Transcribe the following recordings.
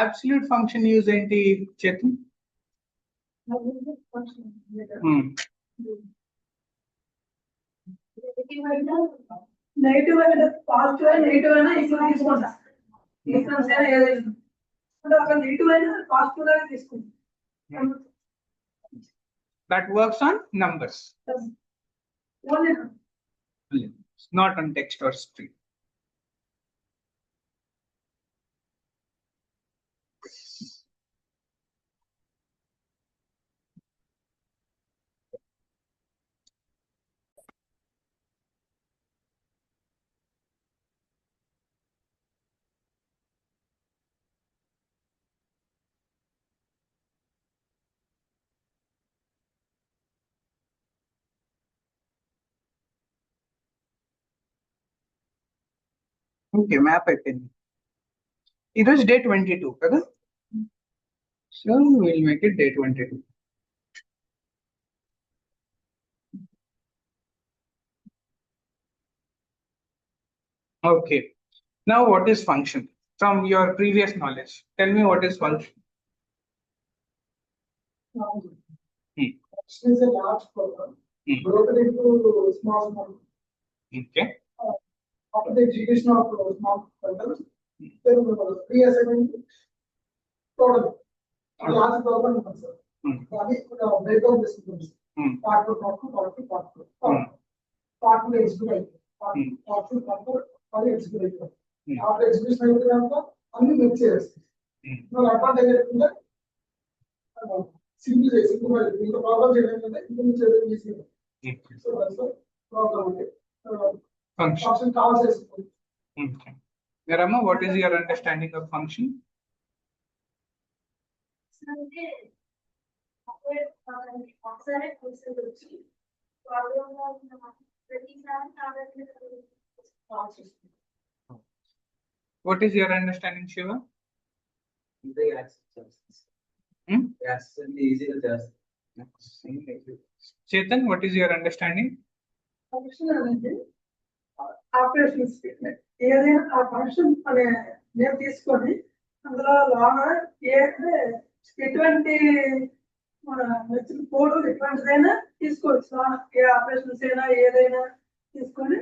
Absolute function use ఏంటి చేతు? Negative అయినా పాజిటివ్ అయినా నెగటివ్ అయినా ఇక్కడ తీసుకుంటా. డిఫరెన్స్ అయినా ఏదైనా అంటే ఒక నెగటివ్ అయినా పాజిటివ్ అయినా తీసుకుంటా. That works on numbers. Only not on text or string. Okay, map అయిపోయింది. ఈరోజు డే 22 కదా, so will make it day 22. Okay, now what is function? From your previous knowledge, tell me what is function. Function is a large program broken into small. Okay. After the execution of small programs, then pre-assignment total large program is sir. Breakdown this is part 2, part 2. Part 2 execute, part 2 execute. After execution ayinka anni mix cheyesti. Now advantage ఏంటంటే simple ఇంత problems ఏంటంటే ఇంత చేయడం easy. So that's problem అంటే function calls as okay. Rama, what is your understanding of function? What is your understanding, Shiva? Yes, easy to just. Chetan, what is your understanding? function అనేది operation statement. ఏదైనా ఆ function అనే name తీసుకొని అందులో లాగా ఎటువంటి మన నచ్చిన కోడ్ ఎటువంటిదైనా తీసుకోవచ్చు. ఏ ఆపరేషన్స్ అయినా ఏదైనా తీసుకొని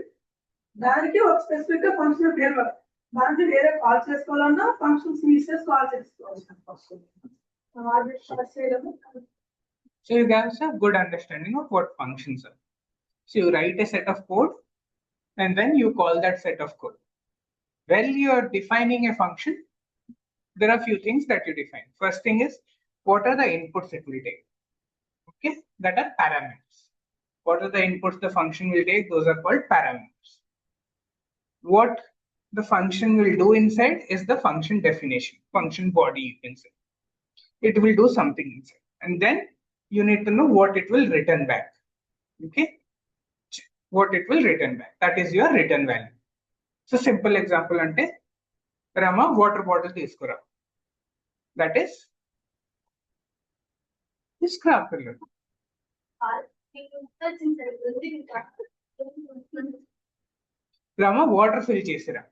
దానికి ఒక స్పెసిఫిక్ గా ఫంక్షన్ పేరు పడాలి. దానికి వేరే కాల్ చేసుకోవాలన్నా ఫంక్షన్స్ యూస్ చేసి కాల్ చేసుకోవచ్చు. So you guys have good understanding of what functions are. So you write a set of code and then you call that set of code. When you are defining a function, there are few things that you define. First thing is, what are the inputs it will take? Okay, that are parameters. What are the inputs the function will take? Those are called parameters. What the function will do inside is the function definition, function body, you can say. It will do something inside, and then you need to know what it will return back. Okay, what it will return back, that is your return value. So simple example ante Rama water bottle తీసుకురా, that is scrap pillar. Rama water fill చేసిరా,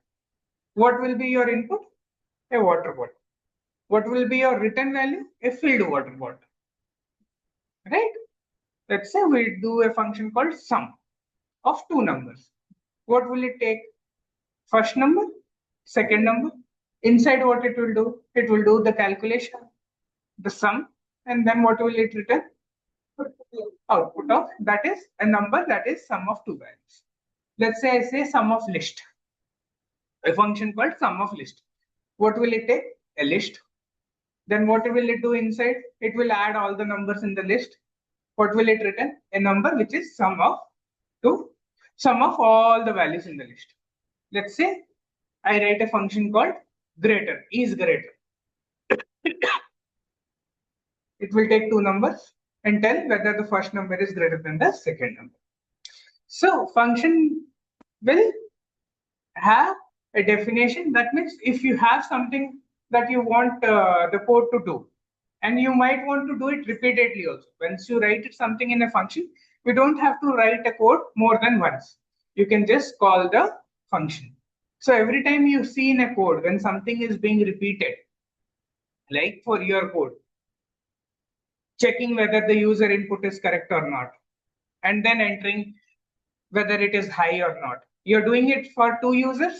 what will be your input? A water bottle. What will be your return value? A filled water bottle, right? Let's say we do a function called sum of two numbers. What will it take? First number, second number. Inside what it will do? It will do the calculation, the sum, and then what will it return? Output of, that is a number that is sum of two values. Let's say I say sum of list, a function called sum of list. What will it take? A list. Then what will it do inside? It will add all the numbers in the list. What will it return? A number which is sum of all the values in the list. Let's say I write a function called greater, is greater. It will take two numbers and tell whether the first number is greater than the second number. So function will have a definition. That means if you have something that you want the code to do, and you might want to do it repeatedly also. Once you write something in a function, you don't have to write a code more than once. You can just call the function. So every time you see in a code, when something is being repeated, like for your code, checking whether the user input is correct or not, and then entering whether it is high or not. You're doing it for 2 users.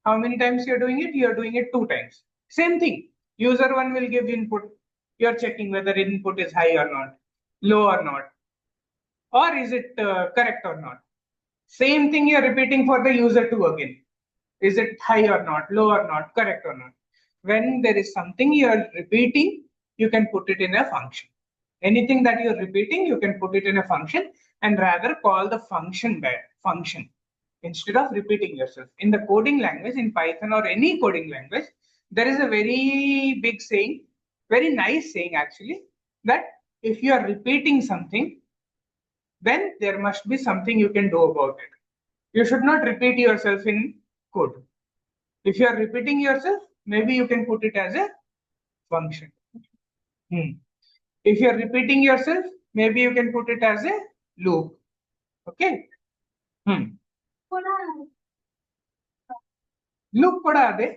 How many times you're doing it? You're doing it 2 times. Same thing. User 1 will give input. You're checking whether input is high or not, low or not, or is it correct or not. Same thing you're repeating for the user 2 again. Is it high or not, low or not, correct or not? When there is something you're repeating, you can put it in a function. Anything that you're repeating, you can put it in a function and rather call the function instead of repeating yourself. In the coding language, in Python or any coding language, there is a very big saying, very nice saying actually, that if you are repeating something, then there must be something you can do about it. You should not repeat yourself in code. If you are repeating yourself, maybe you can put it as a function. If you are repeating yourself, maybe you can put it as a loop. Okay. Loop kuda ade.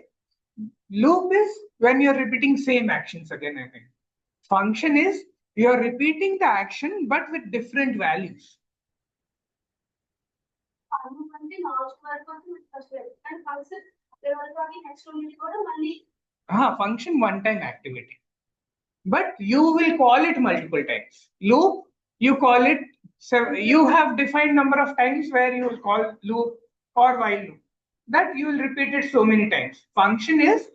Loop is when you're repeating same actions again and again. Function is you're repeating the action but with different values. Function one-time activity. But you will call it multiple times. Loop, you call it, so you have defined number of times where you will call loop or while loop. That you will repeat it so many times. Function is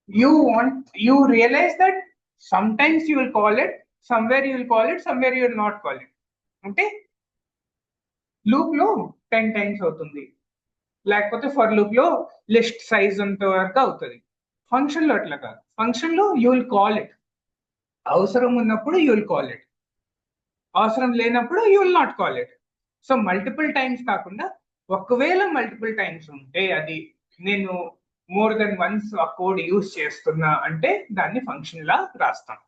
you realize that sometimes you will call it, somewhere you will call it, somewhere you will not call it. Okay? Loop lo 10 times అవుతుంది. లేకపోతే for loop లో list size అంత వరకు అవుతుంది. Function లో అట్లా కాదు. Function లో యూ విల్ కాల్ ఇట్. అవసరం ఉన్నప్పుడు యూ విల్ కాల్ ఇట్, అవసరం లేనప్పుడు you will not call it. So multiple times కాకుండా ఒకవేళ మల్టిపుల్ టైమ్స్ ఉంటే అది నేను మోర్ దెన్ వన్స్ ఆ కోడ్ యూజ్ చేస్తున్నా అంటే దాన్ని ఫంక్షన్ లా రాస్తాం.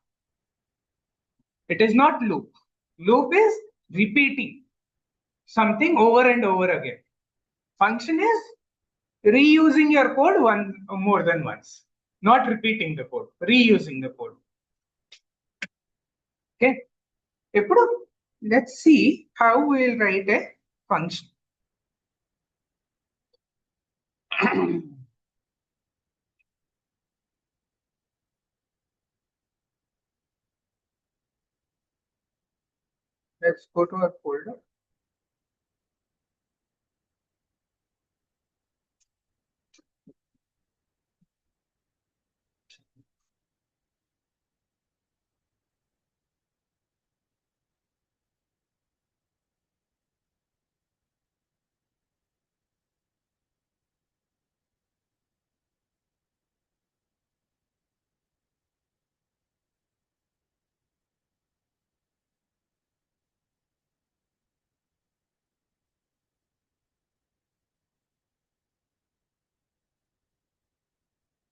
It is not loop. Loop is repeating something over and over again. Function is reusing your code more than once, not repeating the code, reusing the code. Okay. Let's see how we will write a function. Let's go to our folder.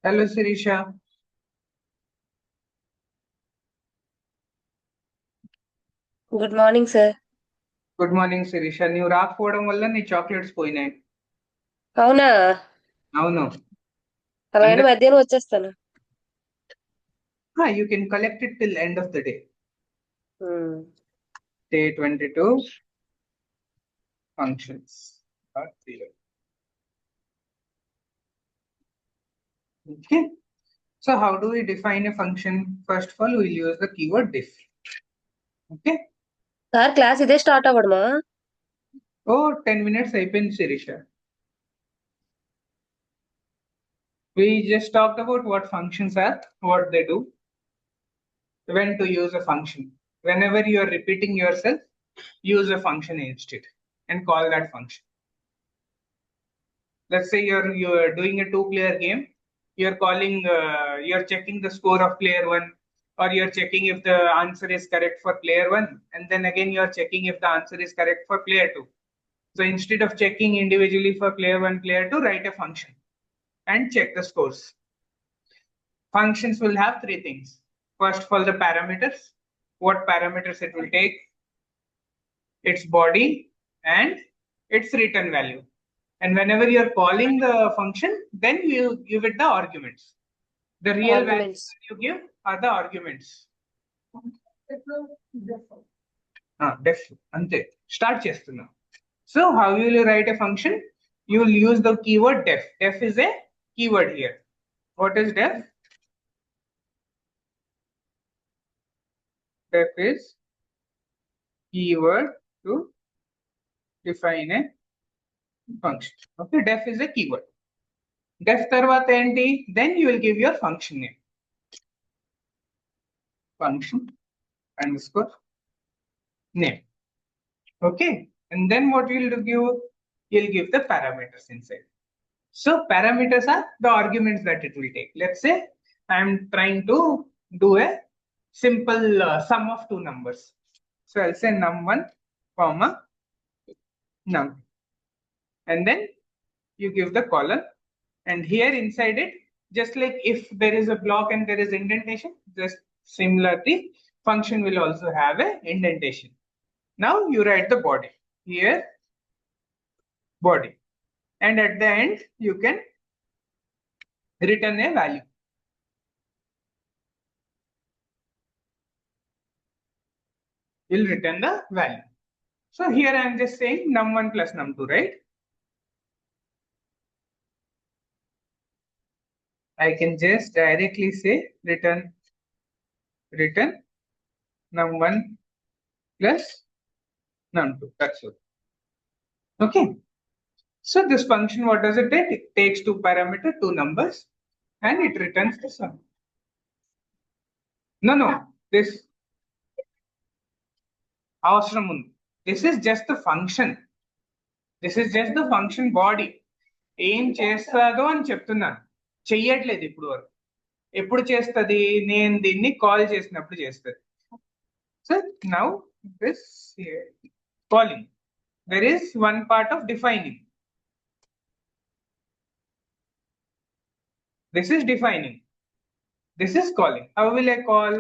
Hello, Sirisha. Good morning sir. Good morning Sirisha. నువ్వు రాకపోవడం వల్ల నీ chocolates పోయినాయి. అవునా? అవును. అలాగే మధ్యాహ్నం వచ్చేస్తాను. You can collect it till end of the day. Day 22 functions. Okay. So how do we define a function? First of all, we'll use the keyword diff. Okay. Sir class ఇదే start అవ్వడమా? 10 minutes అయిపోయింది Sirisha. We just talked about what functions are, what they do, when to use a function. Whenever you are repeating yourself, use a function instead and call that function. Let's say you're doing a 2-player game. You're calling, you're checking the score of player 1, or you're checking if the answer is correct for player 1, and then again you're checking if the answer is correct for player 2. So instead of checking individually for player 1, player 2, write a function and check the scores. Functions will have 3 things. First of all, the parameters, what parameters it will take, its body, and its return value. And whenever you're calling the function, then you give it the arguments. The real values Arguments. that you give are the arguments. Def. Def ante start chestunna. So how will you write a function? You will use the keyword def. Def is a keyword here. What is def? Def is keyword to define a function. Okay, def is a keyword. Def tarvata enti? Then you will give your function name. Function underscore name. Okay, and then what you'll do, you'll give the parameters inside. So parameters are the arguments that it will take. Let's say I'm trying to do a simple sum of two numbers. So I'll say num1 comma num, and then you give the column, and here inside it, just like if there is a block and there is indentation, just similarly function will also have a indentation. Now you write the body here, body, and at the end you can return a value. You'll return the value. So here I am just saying num1 plus num2, right? I can just directly say return num1 plus num2. That's all. Okay. So this function, what does it take? It takes two parameters, two numbers, and it returns the sum. No, this అవసరం ఉంది. This is just the function. This is just the function body. ఏం చేస్తాదో అని చెప్తున్నాను, చెయ్యట్లేదు ఇప్పుడు వరకు. ఎప్పుడు చేస్తుంది? నేను దీన్ని కాల్ చేసినప్పుడు చేస్తుంది. So now this here, calling, there is one part of defining. This is defining. This is calling. How will I call?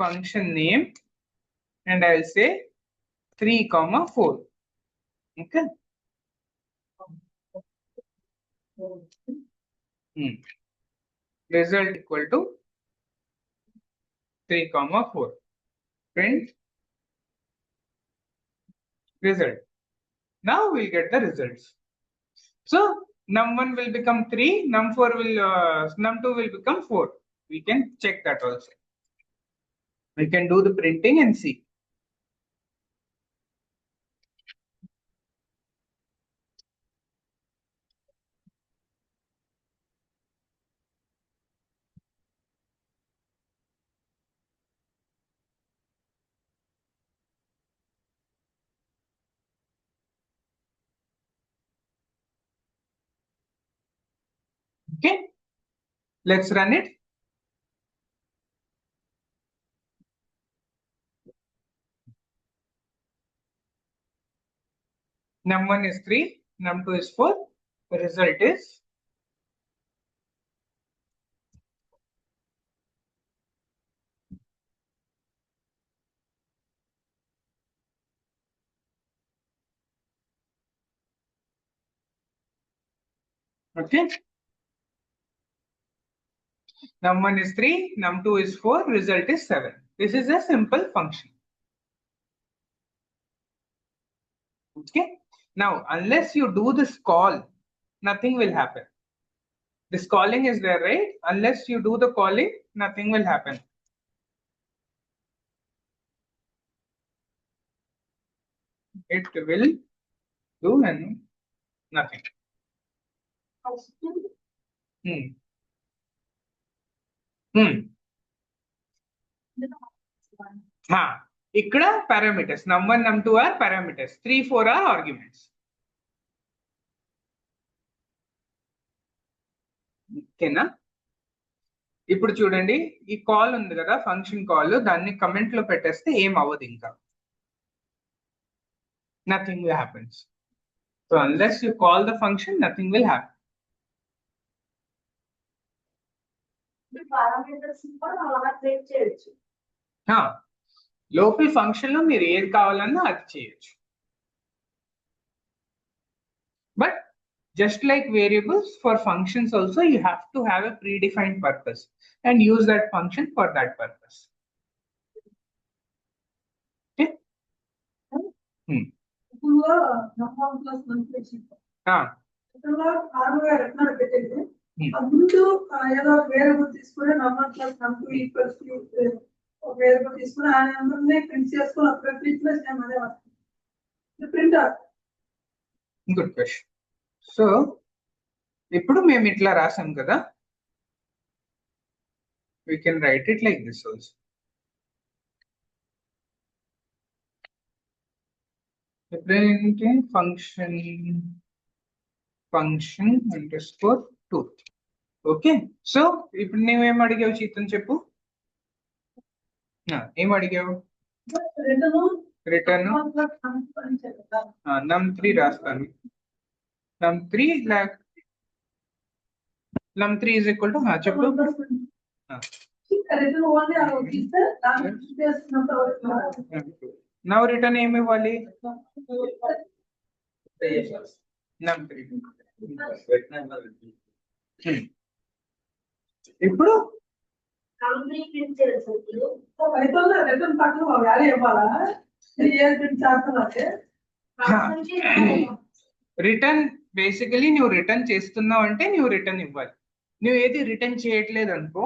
Function name, and I'll say 3,4. Okay. Result equal to 3,4. Print result. Now we'll get the results. So num1 will become 3, num4 will num2 will become 4. We can check that also. We can do the printing and see. Okay, let's run it. Num1 is 3, num2 is 4. The result is okay. Num1 is 3, num2 is 4, result is 7. This is a simple function. Okay. Now, unless you do this call, nothing will happen. This calling is there, right? Unless you do the calling, nothing will happen. It will do nothing. ఇక్కడ parameters num1 num2 are parameters, 3 4 are arguments. ఓకేనా? ఇప్పుడు చూడండి, ఈ call ఉంది కదా, function call, దాన్ని comment లో పెట్టేస్తే ఏం అవ్వదు, ఇంకా nothing will happen. So unless you call the function, nothing will happen. Local function లో మీరు ఏది కావాలన్నా అది చేయొచ్చు. But Just like variables, for functions also you have to have a predefined purpose and use that function for that purpose. Okay. ఇందులో నమ్మకం plus multiplication ఇందులో నార్మల్గా రెట్నాలు పెట్టేది ముందు ఏదో వేరియబుల్ తీసుకుని నమ్మకం ప్లస్ నమ్ము ఈక్వల్స్ ఒక వేరియబుల్ తీసుకుని ఆ నెంబర్ని ప్రింట్ చేసుకుని అప్పుడు ప్రింట్ ప్లస్ సేమ్ అదే వస్తుంది ప్రింటర్. Good question. సో ఇప్పుడు మేము ఇట్లా రాసాం కదా, we can write it like this also. Representing function underscore 2. Okay, so ఇప్పుడు నువ్వేం అడిగావు చీతన్ చెప్పు. ఏం అడిగావు? రిటర్న్ num3 రాస్తాను. num3 is equal to చెప్పు. Now return ఏమి ఇవ్వాలి? num3. ఇప్పుడు రిటర్న్ బేసికలీ నువ్వు రిటర్న్ చేస్తున్నావు అంటే నువ్వు రిటర్న్ ఇవ్వాలి. నువ్వు ఏది రిటర్న్ చేయట్లేదు అనుకో,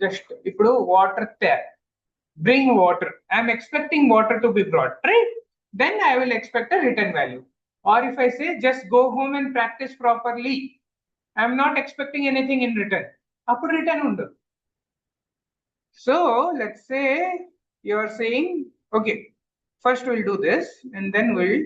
జస్ట్ ఇప్పుడు water bring water, I am expecting water to be brought, right? Then I will expect a return value. Or if I say just go home and practice properly, I am not expecting anything in return. Appudu return undu. So let's say you are saying, okay, first we'll do this and then we'll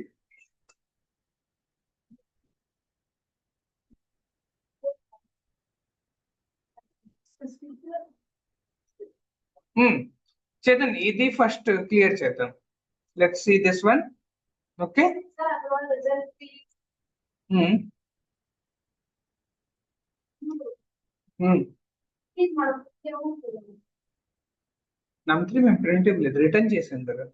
Chetan, ఇది first clear చేద్దాం. Let's see this one. Okay. num3 మేము print ఇవ్వలేదు, return చేసాం కదా.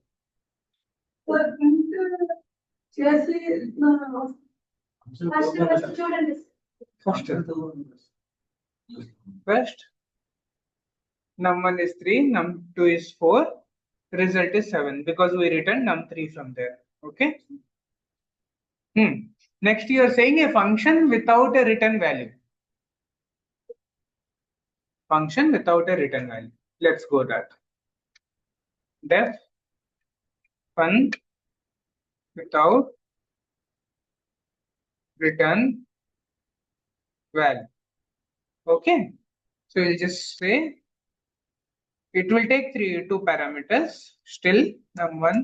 First num1 is 3, num2 is 4, result is 7 because we returned num3 from there. Okay. Next you are saying a function without a return value. Function without a return value. Let's go that. Def fun without return value. Okay. So we'll just say it will take two parameters still, num1,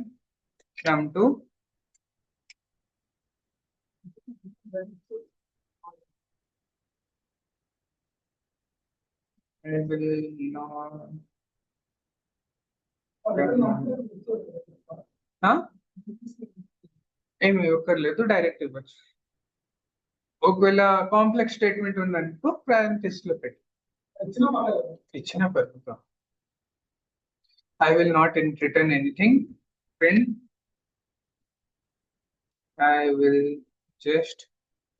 num2. I will not. ఏమి ఒక్కర్లేదు, direct ఇవ్వచ్చు. ఒకవేళ complex statement ఉందనుకో parenthesis లో పెట్టి ఇచ్చిన పద్ధతి. I will not return anything. Print. I will just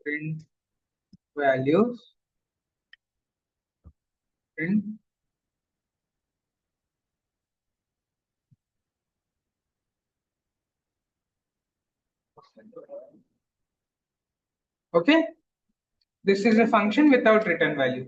print values. Print. Okay. This is a function without return value.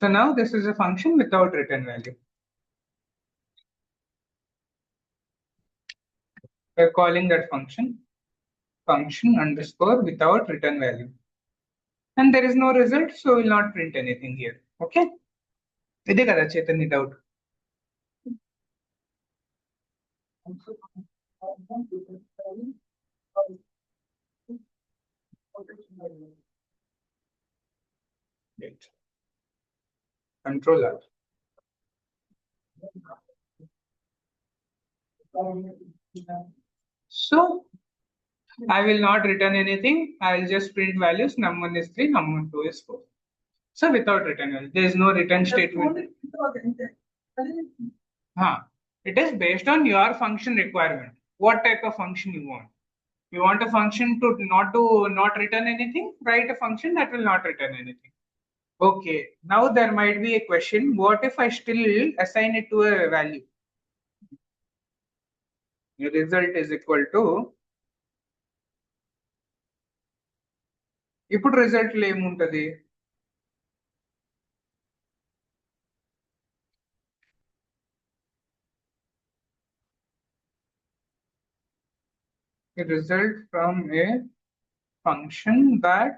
So now this is a function without return value. We're calling that function underscore without return value. And there is no result, so we'll not print anything here. Okay. Ide kada Chetan doubt. Control R. So I will not return anything. I will just print values. Num1 is 3, num2 is 4. So without return value, there is no return statement. It is based on your function requirement. What type of function you want? You want a function to not return anything? Write a function that will not return anything. Okay. Now there might be a question. What if I still assign it to a value? The result is equal to. ఇప్పుడు result లో ఏముంటది? A result from a function that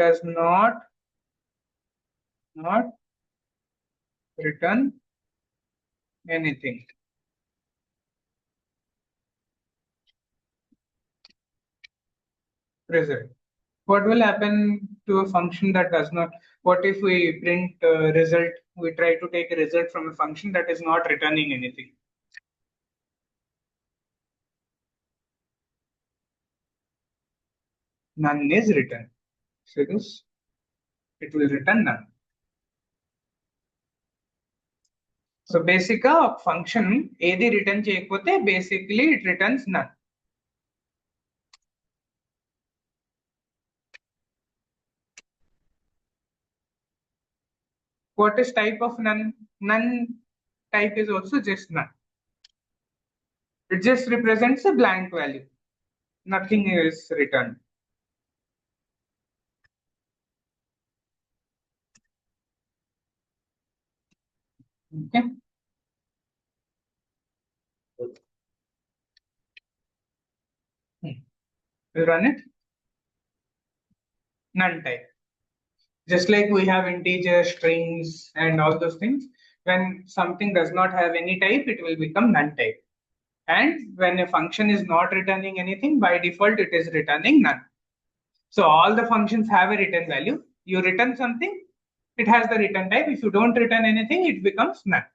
does not return anything. Result. What will happen to a function that does not? What if we print result? We try to take a result from a function that is not returning anything. None is returned. So this, it will return none. So basically, a function ఏది return చేయకపోతే basically it returns none. What is type of none? None type is also just none. It just represents a blank value. Nothing is returned. Okay. We'll run it. None type. Just like we have integer, strings, and all those things. When something does not have any type, it will become none type. And when a function is not returning anything, by default, it is returning none. So all the functions have a return value. You return something, it has the return type. If you don't return anything, it becomes none.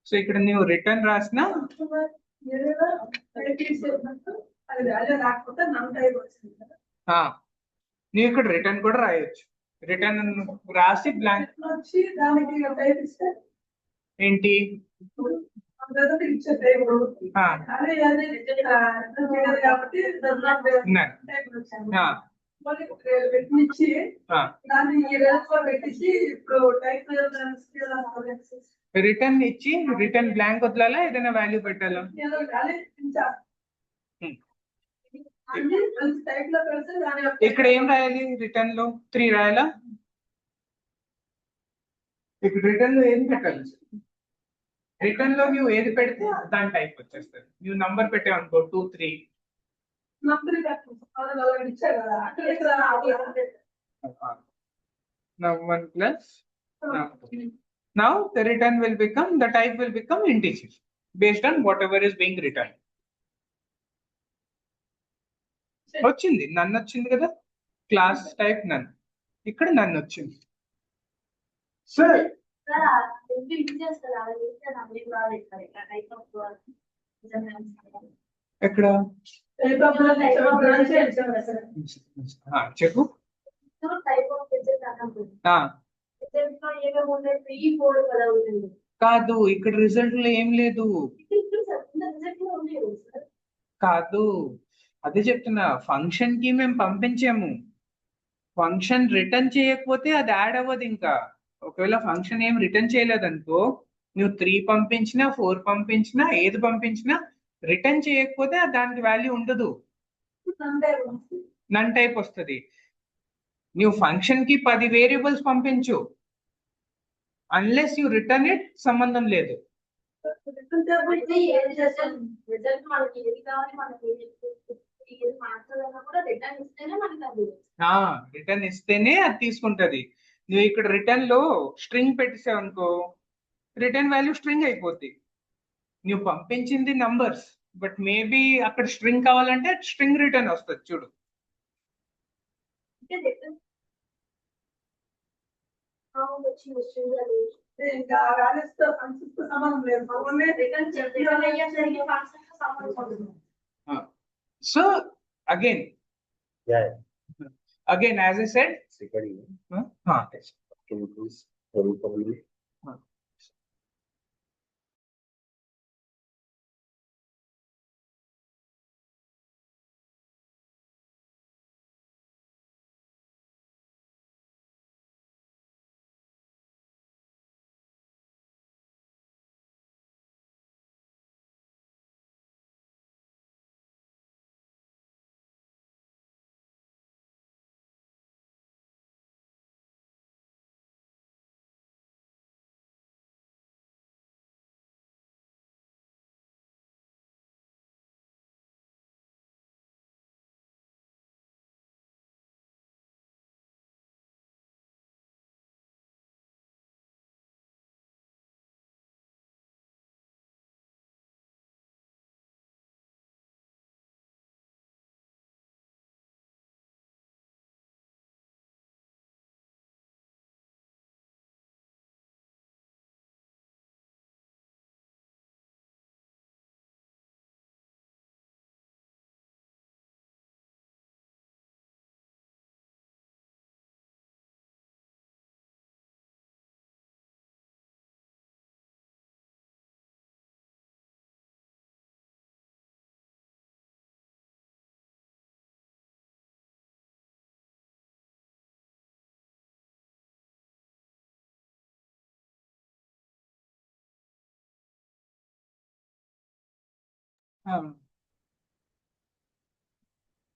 So ఇక్కడ ನೀವು return రాసిన నీవు ఇక్కడ return కూడా రాయొచ్చు. Return రాసి blank ఏంటి return ఇచ్చి రిటర్న్ బ్లాంక్ వదలాలా ఏదైనా వాల్యూ పెట్టాలా? ఇక్కడ ఏం రాయాలి? రిటర్న్ లో 3 రాయాలా? ఇక్కడ రిటర్న్ లో ఏది పెట్టాలి? రిటర్న్ లో నువ్వు ఏది పెడితే దాని టైప్ వచ్చేస్తుంది. నువ్వు నంబర్ పెట్టావు అనుకో 2 3 1 plus now the return will become, the type will become integer based on whatever is being returned. వచ్చింది నన్ను వచ్చింది కదా, క్లాస్ టైప్ నన్, ఇక్కడ నన్ను వచ్చింది. సార్ ఎక్కడ చెప్పు. కాదు, ఇక్కడ రిజల్ట్ లో ఏం లేదు. కాదు, అదే చెప్తున్నా, ఫంక్షన్ కి మేము పంపించాము. ఫంక్షన్ రిటర్న్ చేయకపోతే అది యాడ్ అవ్వదు. ఇంకా ఒకవేళ ఫంక్షన్ ఏం రిటర్న్ చేయలేదనుకో, నువ్వు 3 పంపించినా 4 పంపించినా ఏది పంపించినా రిటర్న్ చేయకపోతే దానికి వాల్యూ ఉండదు, నన్ టైప్ వస్తుంది. నువ్వు ఫంక్షన్ కి 10 వేరియబుల్స్ పంపించు, అన్లెస్ యూ రిటర్న్ ఇట్ సంబంధం లేదు. రిటర్న్ ఇస్తేనే అది తీసుకుంటది. నువ్వు ఇక్కడ రిటర్న్ లో స్ట్రింగ్ పెట్టేసావు అనుకో, రిటర్న్ వాల్యూ స్ట్రింగ్ అయిపోద్ది. నువ్వు పంపించింది నంబర్స్, బట్ మేబీ అక్కడ స్ట్రింగ్ కావాలంటే స్ట్రింగ్ రిటర్న్ వస్తుంది. చూడు, So again, Yeah. again, as I said, Secondly, yes. can you please hold for me?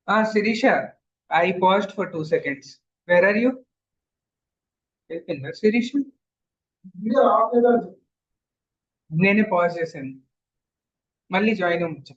Sirisha, I paused for 2 seconds. Where are you? Sirisha? నేనే pause చేశాను మళ్ళీ join అవ్వచ్చు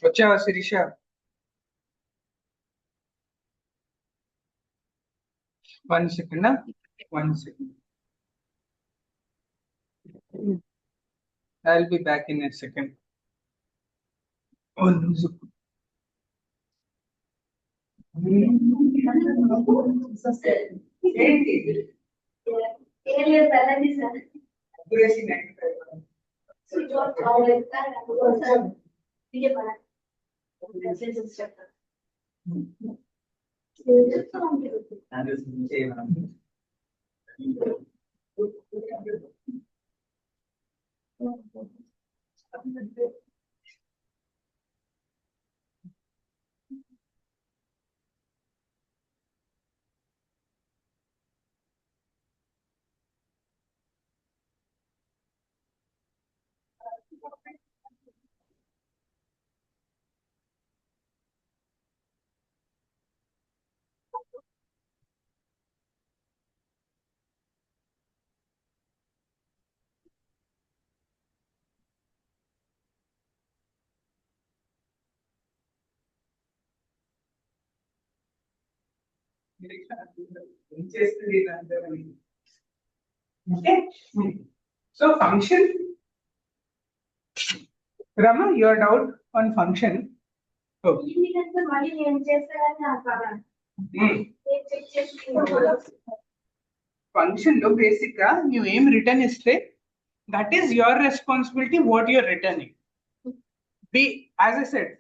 వచ్చావా Sirisha one second I'll be back in a second. Oh, no. Okay. So function. Rama, your doubt on function. Oh. Function లో basic గా నువ్వు ఏం return ఇస్తే that is your responsibility what you're returning. As I said,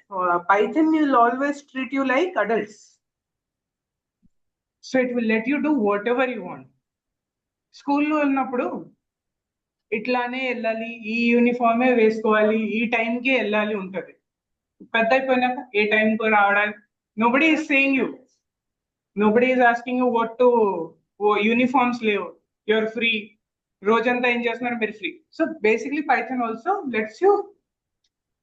Python will always treat you like adults. So it will let you do whatever you want. స్కూల్లో ఉన్నప్పుడు ఇట్లానే వెళ్ళాలి, ఈ యూనిఫామే వేసుకోవాలి, ఈ టైంకే వెళ్ళాలి ఉంటది. పెద్ద అయిపోయినాక ఏ టైంకు రావడానికి nobody is saying you, nobody is asking you what to, uniforms లేవు, యూఆర్ ఫ్రీ, రోజంతా ఏం చేస్తున్నారు మీరు free. So basically Python also let's you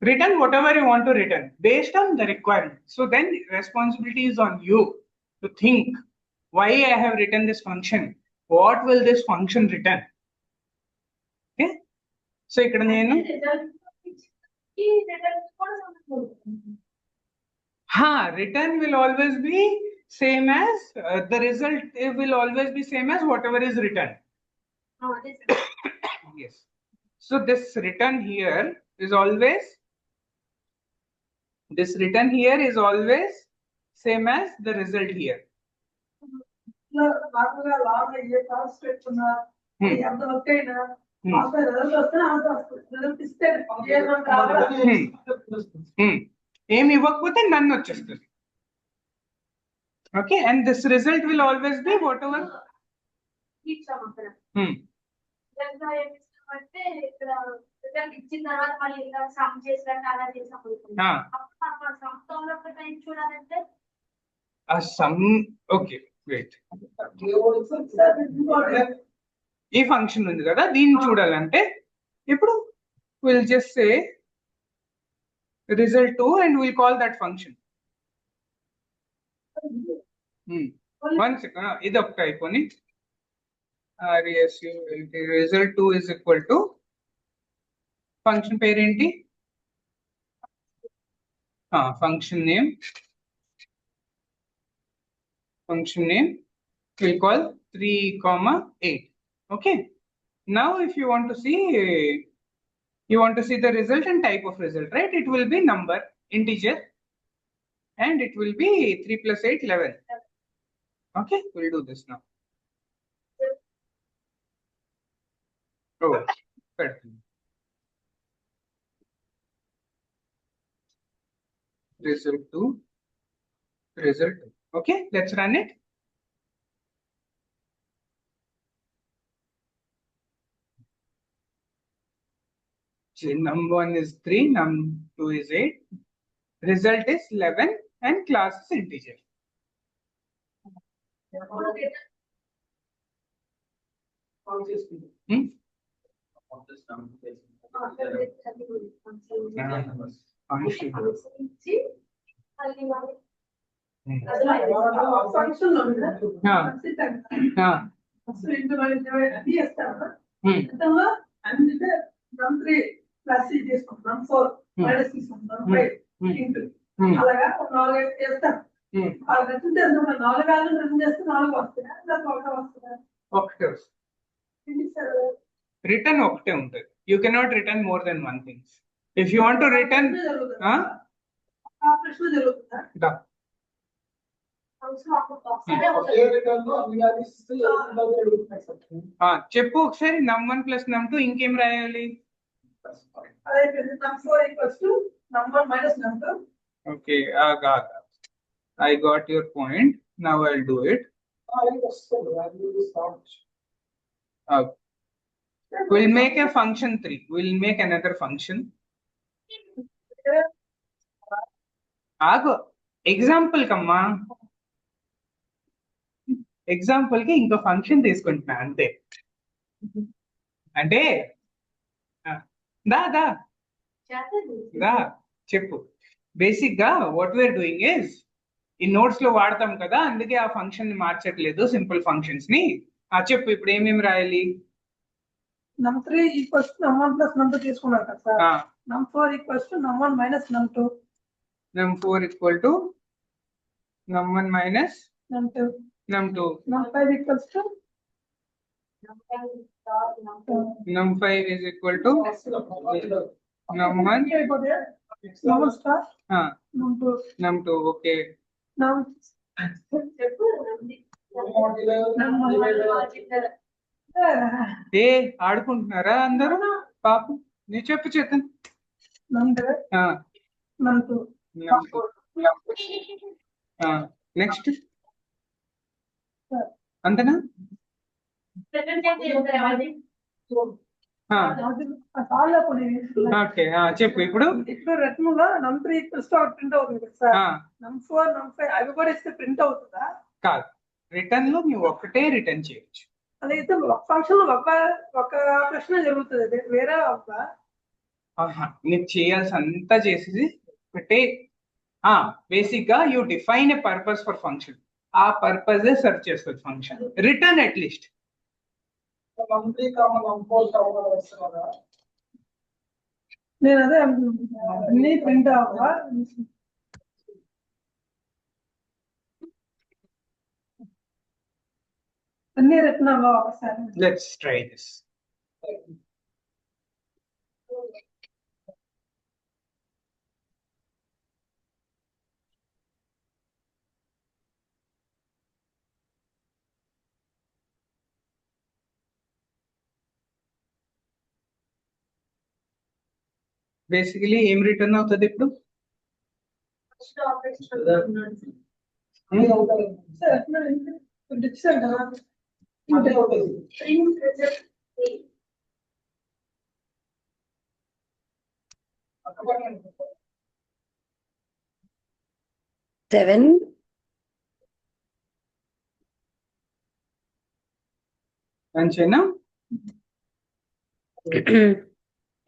return whatever you want to return based on the requirement. So then responsibility is on you to think, why I have written this function, what will this function return. Okay, so ikkada nenu return will always be same as the result will always be same as whatever is returned. Yes, so this return here is always, this return here is always same as the result here. నార్మల్గా log ఏ cost పెట్టుకున్నా ఎంత work అయినా result వస్తే అంత వస్తుంది. Result ఇస్తే ఏమి ఇవ్వకపోతే నన్ను వచ్చేస్తుంది. Okay, and this result will always be what ever. అంటే ఇక్కడ రిజల్ట్ ఇచ్చిన తర్వాత మళ్ళీ ఇలా సమ్ చేసినట్టు అలా చేసినప్పుడు చూడాలంటే సమ్. ఓకే వెయిట్, ఈ ఫంక్షన్ ఉంది కదా, దీన్ని చూడాలంటే ఇప్పుడు will just say result 2 and we'll call that function. One second, ఇది ఒకటి అయిపోయి result 2 is equal to function పేరేంటి, function name we'll call 3,8. okay, now if you want to see the result and type of result, right? It will be number, integer, and it will be 3 plus 8, 11. Okay, we'll do this now. Oh, good. Result 2. Okay, let's run it. Num1 is 3, num2 is 8, result is 11, and class is integer. Function లో నమ్3 plus తీసుకుంటాం, 4 minus తీసుకుంటాం, 5 into అలాగా 4 చేస్తాం. వాళ్ళు రెట్టింటే 4 value return చేస్తే 4 వస్తాయి, నాకు 1 వస్తుందా? ఒకటే రిటర్న్ ఒకటే ఉంటుంది. You cannot return more than one things. If you want to return operation జరుగుతుందా? చెప్పు ఒకసారి, num1 plus num2 ఇంకేం రాయాలి? Okay, I got your point. Now I'll do it. We'll make a function 3. We'll make another function. Example comma, example కి ఇంకో function తీసుకుంటున్నా అంతే. అంటే దా చెప్పు. బేసిక్ గా వాట్ వీఆర్ డూయింగ్ ఇస్, ఈ నోట్స్ లో వాడతాం కదా, అందుకే ఆ ఫంక్షన్ ని మార్చట్లేదు, సింపుల్ ఫంక్షన్స్ ని. చెప్పు ఇప్పుడు ఏమేమి రాయాలి? num3 equals to num1 plus num2 తీసుకున్నారు కదా sir. num4 equals to num1 minus num2. num4 equal to num1 minus num2. num5 equals to num5 is equal to num1 num1 star num2. Okay, ఏ ఆడుకుంటున్నారా అందరూ? పాపం నీ చెప్పు చేద్దాం. Number number next అంతేనా? ఓకే చెప్పు ఇప్పుడు. ఇప్పుడు రత్నంలో నంబర్ ఈక్వల్స్ తో ప్రింట్ అవుతుంది కదా సార్. నం4 నం5 అవి కూడా ఇస్తే ప్రింట్ అవుతుందా? కాదు, రిటర్న్ లో నువ్వు ఒకటే రిటర్న్ చేయొచ్చు. అదైతే ఒక ఫంక్షన్ ఒక ప్రశ్న జరుగుతుంది, వేరే ఒక నీకు చేయాల్సిందంతా చేసేది ఒకటే. బేసిక్ గా you define a purpose for function. ఆ పర్పస్ సర్చ్ చేస్తుంది ఫంక్షన్. రిటర్న్ అట్లీస్ట్ నేను అదే అనుకుంటున్నాను, అన్ని ప్రింట్ అవ్వా. అన్ని రిటర్న్ అవ్వా ఒకసారి. Let's try this. బేసికలీ ఏం రిటర్న్ అవుతుంది ఇప్పుడు? సెవెన్ అంచేనా?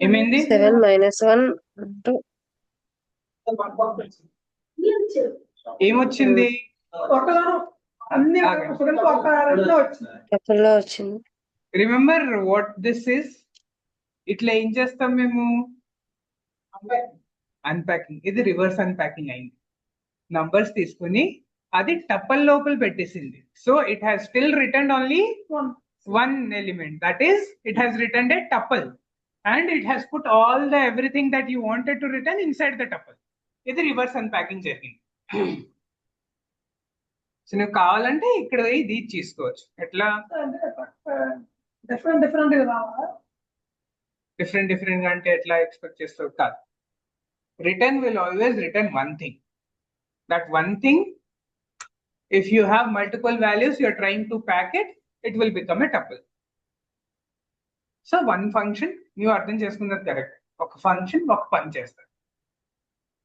ఏమైంది? 7 - 1 2. ఏమొచ్చింది? అన్ని ఒక రెట్లో వచ్చింది. ఎక్కడలో వచ్చింది? Remember what this is. ఇట్లా ఏం చేస్తాం మేము? అన్పాకింగ్. ఇది రివర్స్ అన్పాకింగ్ అయింది. నంబర్స్ తీసుకుని అది టపల్ లోపల పెట్టేసింది. So it has still return only one element, that is it has returned a tuple and it has put all the everything that you wanted to return inside the tuple. ఇది reverse unpacking జరిగింది. So నువ్వు కావాలంటే ఇక్కడ ఇది తీసుకోవచ్చు. ఎట్లా? Different different రావా? Different different గా అంటే ఎట్లా ఎక్స్పెక్ట్ చేస్తావు? కాదు, return will always return one thing. That one thing, if you have multiple values you are trying to pack it will become a tuple. So one function నువ్వు అర్థం చేసుకున్నది correct. ఒక function ఒక పని చేస్తాడు.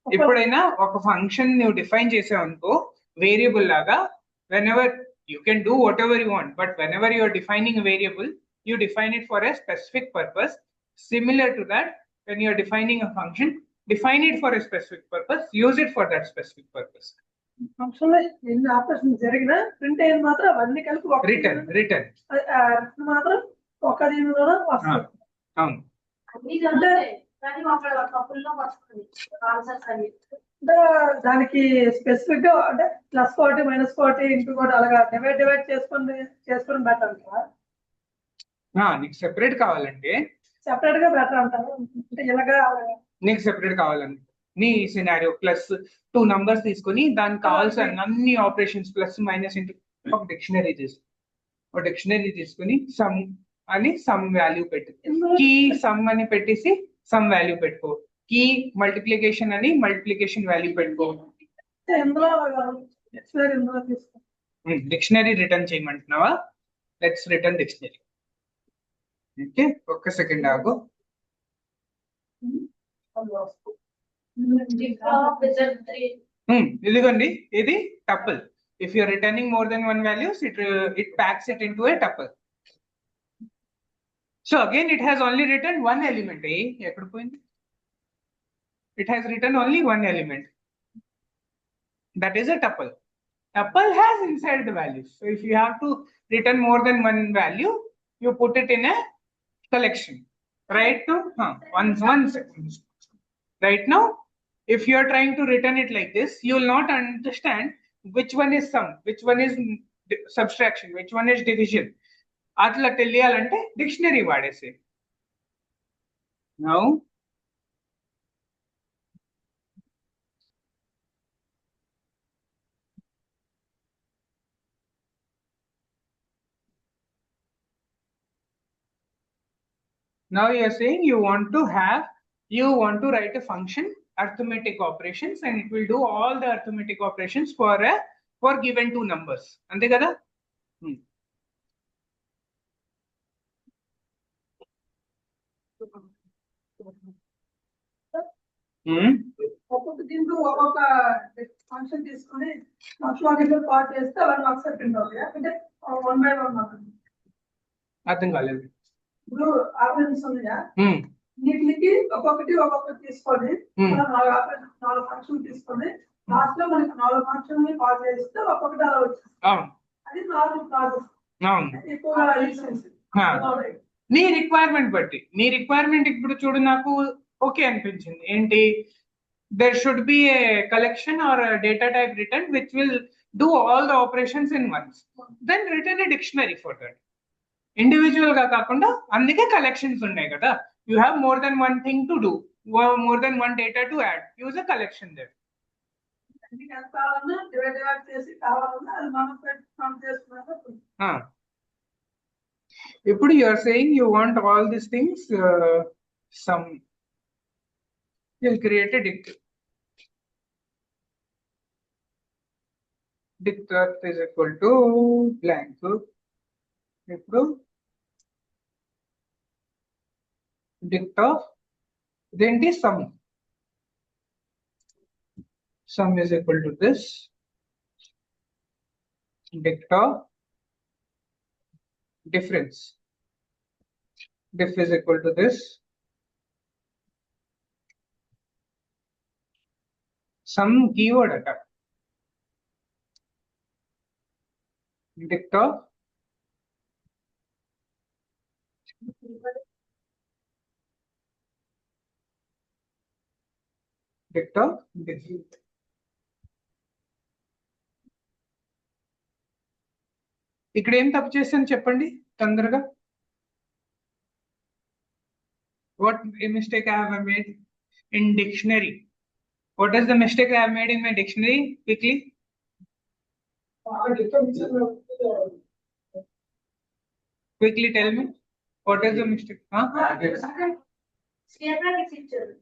ఎప్పుడైనా ఒక ఫంక్షన్ నువ్వు డిఫైన్ చేసావు అనుకో వేరియబుల్ లాగా, whenever you can do whatever you want, but whenever you are defining a variable you define it for a specific purpose. Similar to that, when you are defining a function, define it for a specific purpose, use it for that specific purpose. Function లో ఎన్ని operation జరిగినా print అయ్యేది మాత్రం అవన్నీ కలిపి ఒక return మాత్రం ఒక దీనిలో వస్తుంది. అవును. అంటే దానికి స్పెసిఫిక్ గా అంటే +40 -40 ఇంటూ కూడా అలాగా డివైడ్ చేసుకొని బెటర్ అంటారా? నీకు సెపరేట్ కావాలంటే సెపరేట్ గా బెటర్ అంటారు. అంటే ఇలాగా నీకు సెపరేట్ కావాలంటే నీ సినారియో ప్లస్ 2 నంబర్స్ తీసుకొని దానికి కావాల్సిన అన్ని ఆపరేషన్స్ ప్లస్ మైనస్ ఇంటూ ఒక డిక్షనరీ తీసుకుని సమ్ అని సమ్ వాల్యూ పెట్టు. కీ సమ్ అని పెట్టేసి సమ్ వాల్యూ పెట్టుకో. కీ మల్టిప్లికేషన్ అని మల్టిప్లికేషన్ వాల్యూ పెట్టుకో. డిక్షనరీ రిటర్న్ చేయమంటున్నావా? Let's return dictionary. ఓకే, ఒక్క సెకండ్ ఆగు. ఇదిగోండి, ఇది tuple. If you are returning more than one values, it packs it into a tuple. So again it has only written one element. ఎక్కడ పోయింది? It has written only one element. That is a tuple. Tuple has inside the values. So if you have to return more than one value, you put it in a collection. Right now, one second. Right now, if you are trying to return it like this, you will not understand which one is sum, which one is subtraction, which one is division. అట్లా తెలియాలంటే dictionary వాడేసి. Now Now you are saying you want to write a function, arithmetic operations, and it will do all the arithmetic operations for given two numbers. Ante kada? ఒక్కొక్క దీంట్లో ఒక్కొక్క function తీసుకొని logical part చేస్తే అవన్నీ marks print అవుతాయి. అంటే 1 by 1 మాత్రమే. అర్థం కాలేదు. ఇప్పుడు ఆపరేషన్స్ ఉన్నాయా, వీటికి ఒక్కొక్కటి తీసుకొని మనం 4 ఫంక్షన్ తీసుకొని లాస్ట్ లో మనకి 4 ఫంక్షన్ కాల్ చేస్తే ఒక్కొక్కటి అలా వచ్చింది. అది 4 ప్రాసెస్ ఎక్కువగా నీ రిక్వైర్మెంట్ బట్టి. నీ రిక్వైర్మెంట్ ఇప్పుడు చూడు, నాకు ఓకే అనిపించింది. ఏంటి, there should be a collection or a data type written which will do all the operations in once. Then written a dictionary for that. Individual ga kakunda andike collections unnai kada. You have more than one thing to do, more than one data to add. Use a collection there. ఇప్పుడు you are saying you want all these things, some you'll create a dict. Dict is equal to blank. ఇప్పుడు dict of ఇదేంటి sum. Sum is equal to this. Dict of difference. Diff is equal to this. Some keyword attack. Dict of diff. ఇక్కడ ఏం తప్పు చేశాను చెప్పండి తొందరగా. What mistake I have made in dictionary? What is the mistake I have made in my dictionary? Quickly. Quickly tell me. What is the mistake? Square brackets ఇచ్చారు.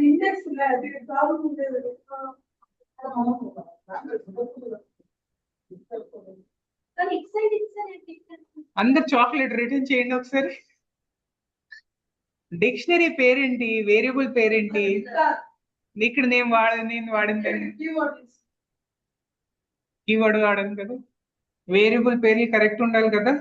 Index problem ఉండేది. కానీ excise ఇచ్చారు. అందరు చాక్లెట్ రిటర్న్ చేయండి ఒకసారి. Dictionary పేరేంటి, variable పేరేంటి? ఇక్కడ నేను వాడింది కీవర్డ్ వాడాను కదా. వేరియబుల్ పేర్లు కరెక్ట్ ఉండాలి కదా.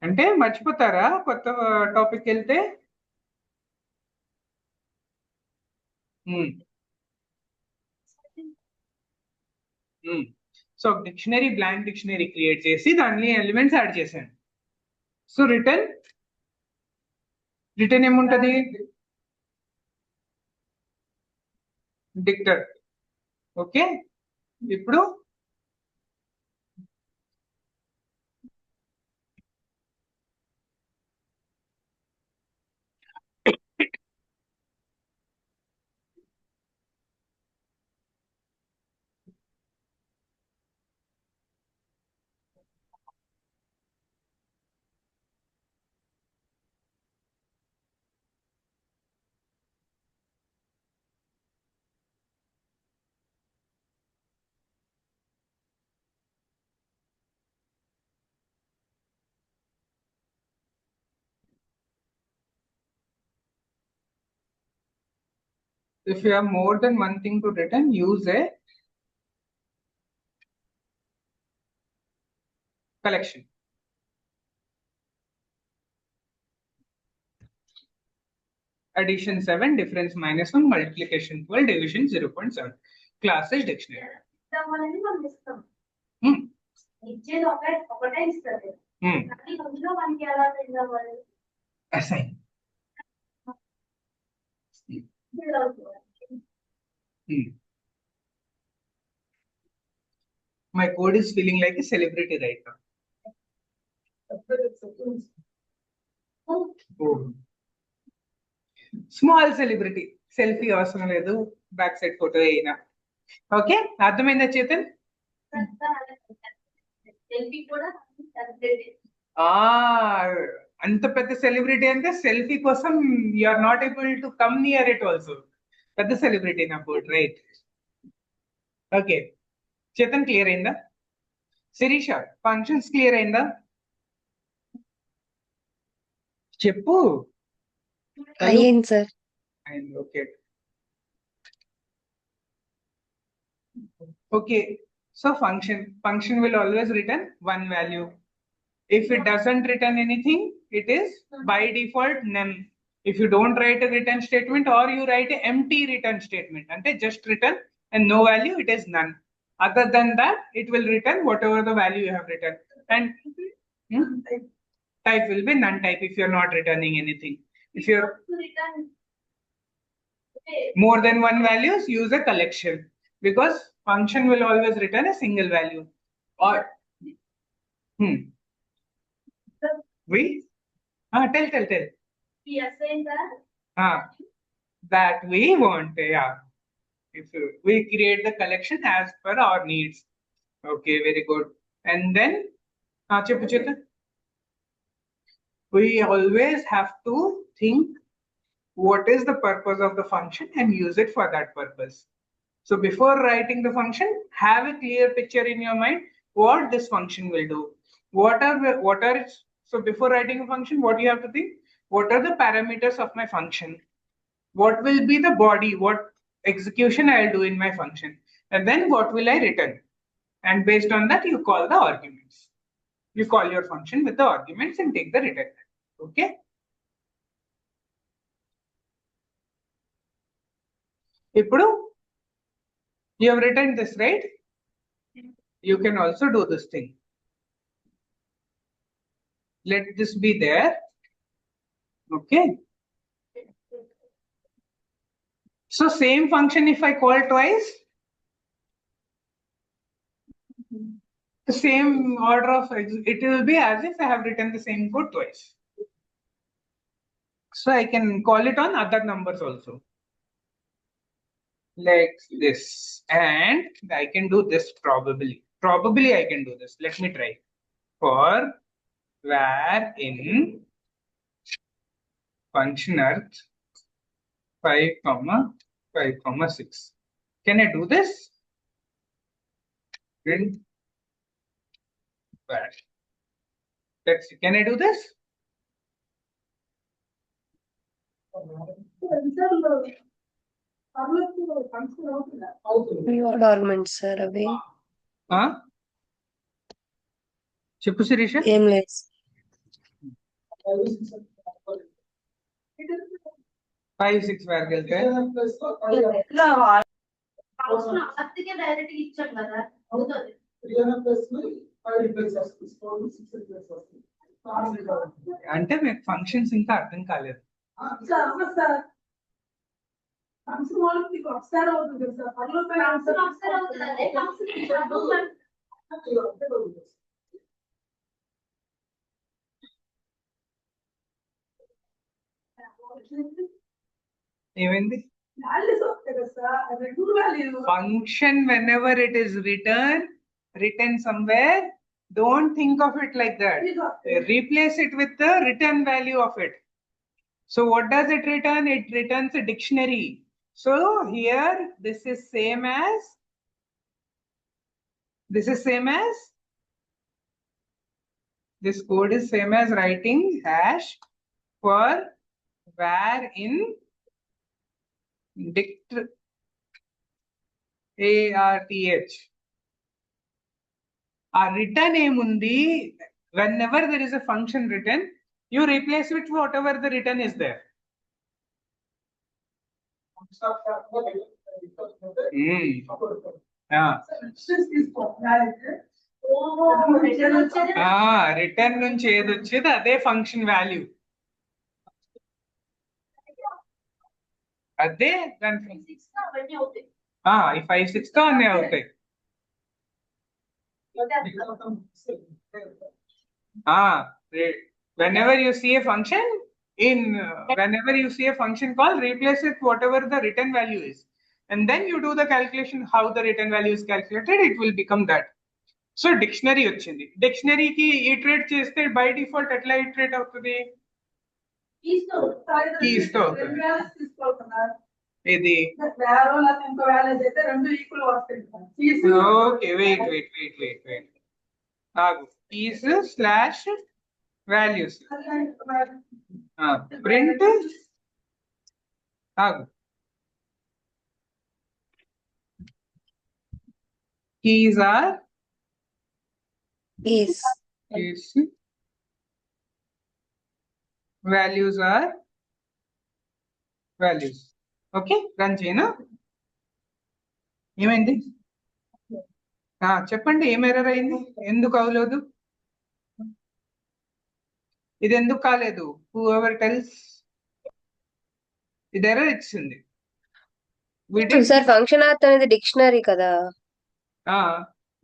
అంటే మర్చిపోతారా కొత్త టాపిక్ వెళ్తే? So dictionary, blank dictionary create చేసి దాన్ని ఎలిమెంట్స్ యాడ్ చేశాను. సో రిటర్న్ ఏముంటది? డిక్టర్. ఓకే, ఇప్పుడు if you have more than one thing to return, use a collection. Addition 7, difference -1, multiplication 12, division 0.7. Class is dictionary. ఇద్దామని మనం ఇస్తాం. ఇచ్చేది ఒకటే ఇస్తారు. కానీ అందులో మనకి ఎలా తిందామని Assign. My code is feeling like a celebrity right now. Small celebrity. Selfie అవసరం లేదు, బ్యాక్ సైడ్ ఫోటో అయినా. ఓకే, అర్థమైందా చేతన్? సెల్ఫీ కూడా సెలబ్రేట్ అంత పెద్ద సెలబ్రిటీ అంటే సెల్ఫీ కోసం you are not able to come near it also. పెద్ద సెలబ్రిటీ నా board, right? Okay, Chetan clear అయిందా? శిరీష, ఫంక్షన్స్ క్లియర్ అయిందా? చెప్పు. అయ్యింది sir. Okay okay, so function will always return one value. If it doesn't return anything, it is by default none. If you don't write a return statement or you write an empty return statement, ante just return and no value, it is none. Other than that, it will return whatever the value you have written. And type will be none type if you're not returning anything. If you're return more than one values, use a collection, because function will always return a single value. Or we tell we assign that that we want, yeah. If we create the collection as per our needs. Okay, very good. And then చెప్పు Chetan, we always have to think what is the purpose of the function and use it for that purpose. So before writing the function, have a clear picture in your mind what this function will do. So before writing a function, what you have to think? What are the parameters of my function? What will be the body? What execution I'll do in my function? And then what will I return? And based on that, you call the arguments. You call your function with the arguments and take the return. Okay? Ippudu, you have written this, right? You can also do this thing. Let this be there. Okay. So same function, if I call twice, the same order of it will be as if I have written the same code twice. So I can call it on other numbers also, like this, and I can do this probably. I can do this. Let me try. For var in function earth 5,5,6. Can I do this? Print var. Let's see. Can I do this? Function అవుతుందా? Reward arguments sir అవి. చెప్పు శిరీష. ఏం లేదు. 5, 6 వరకు వెళ్తే ఆర్తికే direct ఇచ్చాం కదా, అవుతుంది. అంటే మీకు ఫంక్షన్స్ ఇంకా అర్థం కాలేదు. ఫంక్షన్ వాళ్ళకి మీకు ఒకసారి అవుతుంది కదా సార్, పనులు ఫంక్షన్ ఒకసారి అవుతుంది, అదే ఫంక్షన్ ఏమైంది? వాల్యూస్ వస్తాయి కదా సార్, అది రెండు value. Function, whenever it is written somewhere, don't think of it like that. Replace it with the written value of it. So what does it return? It returns a dictionary. So here this is same as this code is same as writing hash for var in dict arth. Our return emundi, whenever there is a function written, you replace it with whatever the return is there. Return నుంచి ఏది వచ్చేది అదే function value, అదే దాని 6 అవన్నీ అవుతాయి. ఈ 5, 6 తో అన్నీ అవుతాయి. Whenever you see a function call, replace it whatever the written value is, and then you do the calculation how the written value is calculated, it will become that. So dictionary వచ్చింది. డిక్షనరీకి ఈటరేట్ చేస్తే by default ఎట్లా ఈటరేట్ అవుతుంది? Keys తో అవుతుంది. రెండు values తీసుకోవాలి కదా. ఇది వేరే లేకపోతే ఇంకో వాల్యూస్ అయితే రెండు ఈక్వల్ వస్తాయి కదా. Keys ఓకే, వెయిట్ ఆగు. కీస్ స్లాష్ వాల్యూస్ ప్రింట్ ఆగు. Keys are Is keys, values are values. Okay, run చేయనా? ఏమైంది? చెప్పండి, ఏం ఎర్రర్ అయింది? ఎందుకు అవలేదు? ఇది ఎందుకు కాలేదు? whoever tells ఇది ఎర్రర్ ఇచ్చింది. సార్ ఫంక్షన్ ఆర్ట్ అనేది డిక్షనరీ కదా,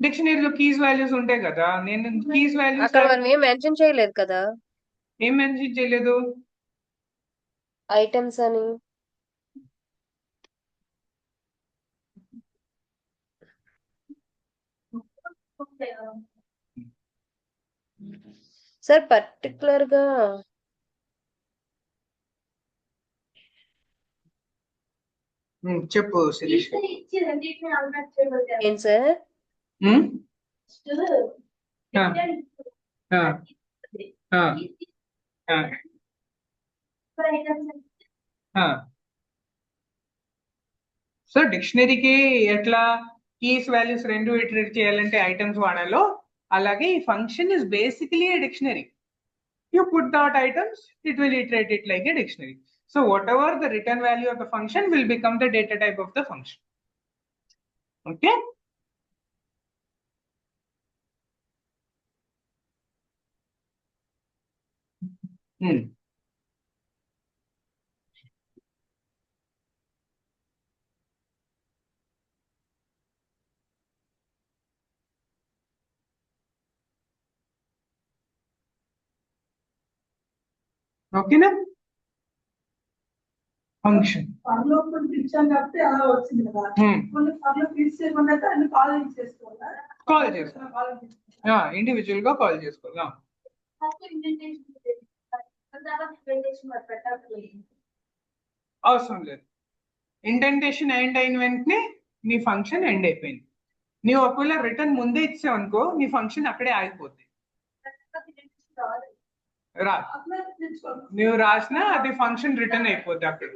డిక్షనరీలో కీస్ వాల్యూస్ ఉంటాయి కదా. నేను కీస్ వాల్యూస్ అక్కడ మనం ఏం మెన్షన్ చేయలేదు కదా ఏం మెన్షన్ చేయలేదు. ఐటమ్స్ అని. సార్ పర్టికులర్ గా చెప్పు శిరీష్. ఇచ్చి రెండింటిని అన్మ్యాచ్ చేయగలిగారు. ఏం సార్? సో డిక్షనరీకి ఎట్లా కీస్ వాల్యూస్ రెండు ఇటరేట్ చేయాలంటే ఐటమ్స్ వాడాలో, అలాగే ఈ function is basically A dictionary. You put dot items, it will iterate it like a dictionary. So whatever the return value of the function will become the data type of the function. Okay. ఓకేనా? Function పనిలో కొన్ని ఇచ్చాం కాబట్టి అలా వచ్చింది కదా. కొన్ని పనులు ఫిక్స్ చేయకుండా అయితే అన్ని కాల్ చేసుకోవాలా? కాల్ చేసుకోవాలి, ఇండివిజువల్ గా కాల్ చేసుకోవాలి. అవసరం లేదు. ఇండెంటేషన్ ఎండ్ అయిన వెంటనే నీ ఫంక్షన్ ఎండ్ అయిపోయింది. నీవు ఒకవేళ రిటర్న్ ముందే ఇచ్చావు అనుకో, నీ ఫంక్షన్ అక్కడే ఆగిపోతుంది. రా నువ్వు రాసినా అది ఫంక్షన్ రిటర్న్ అయిపోద్ది అక్కడ.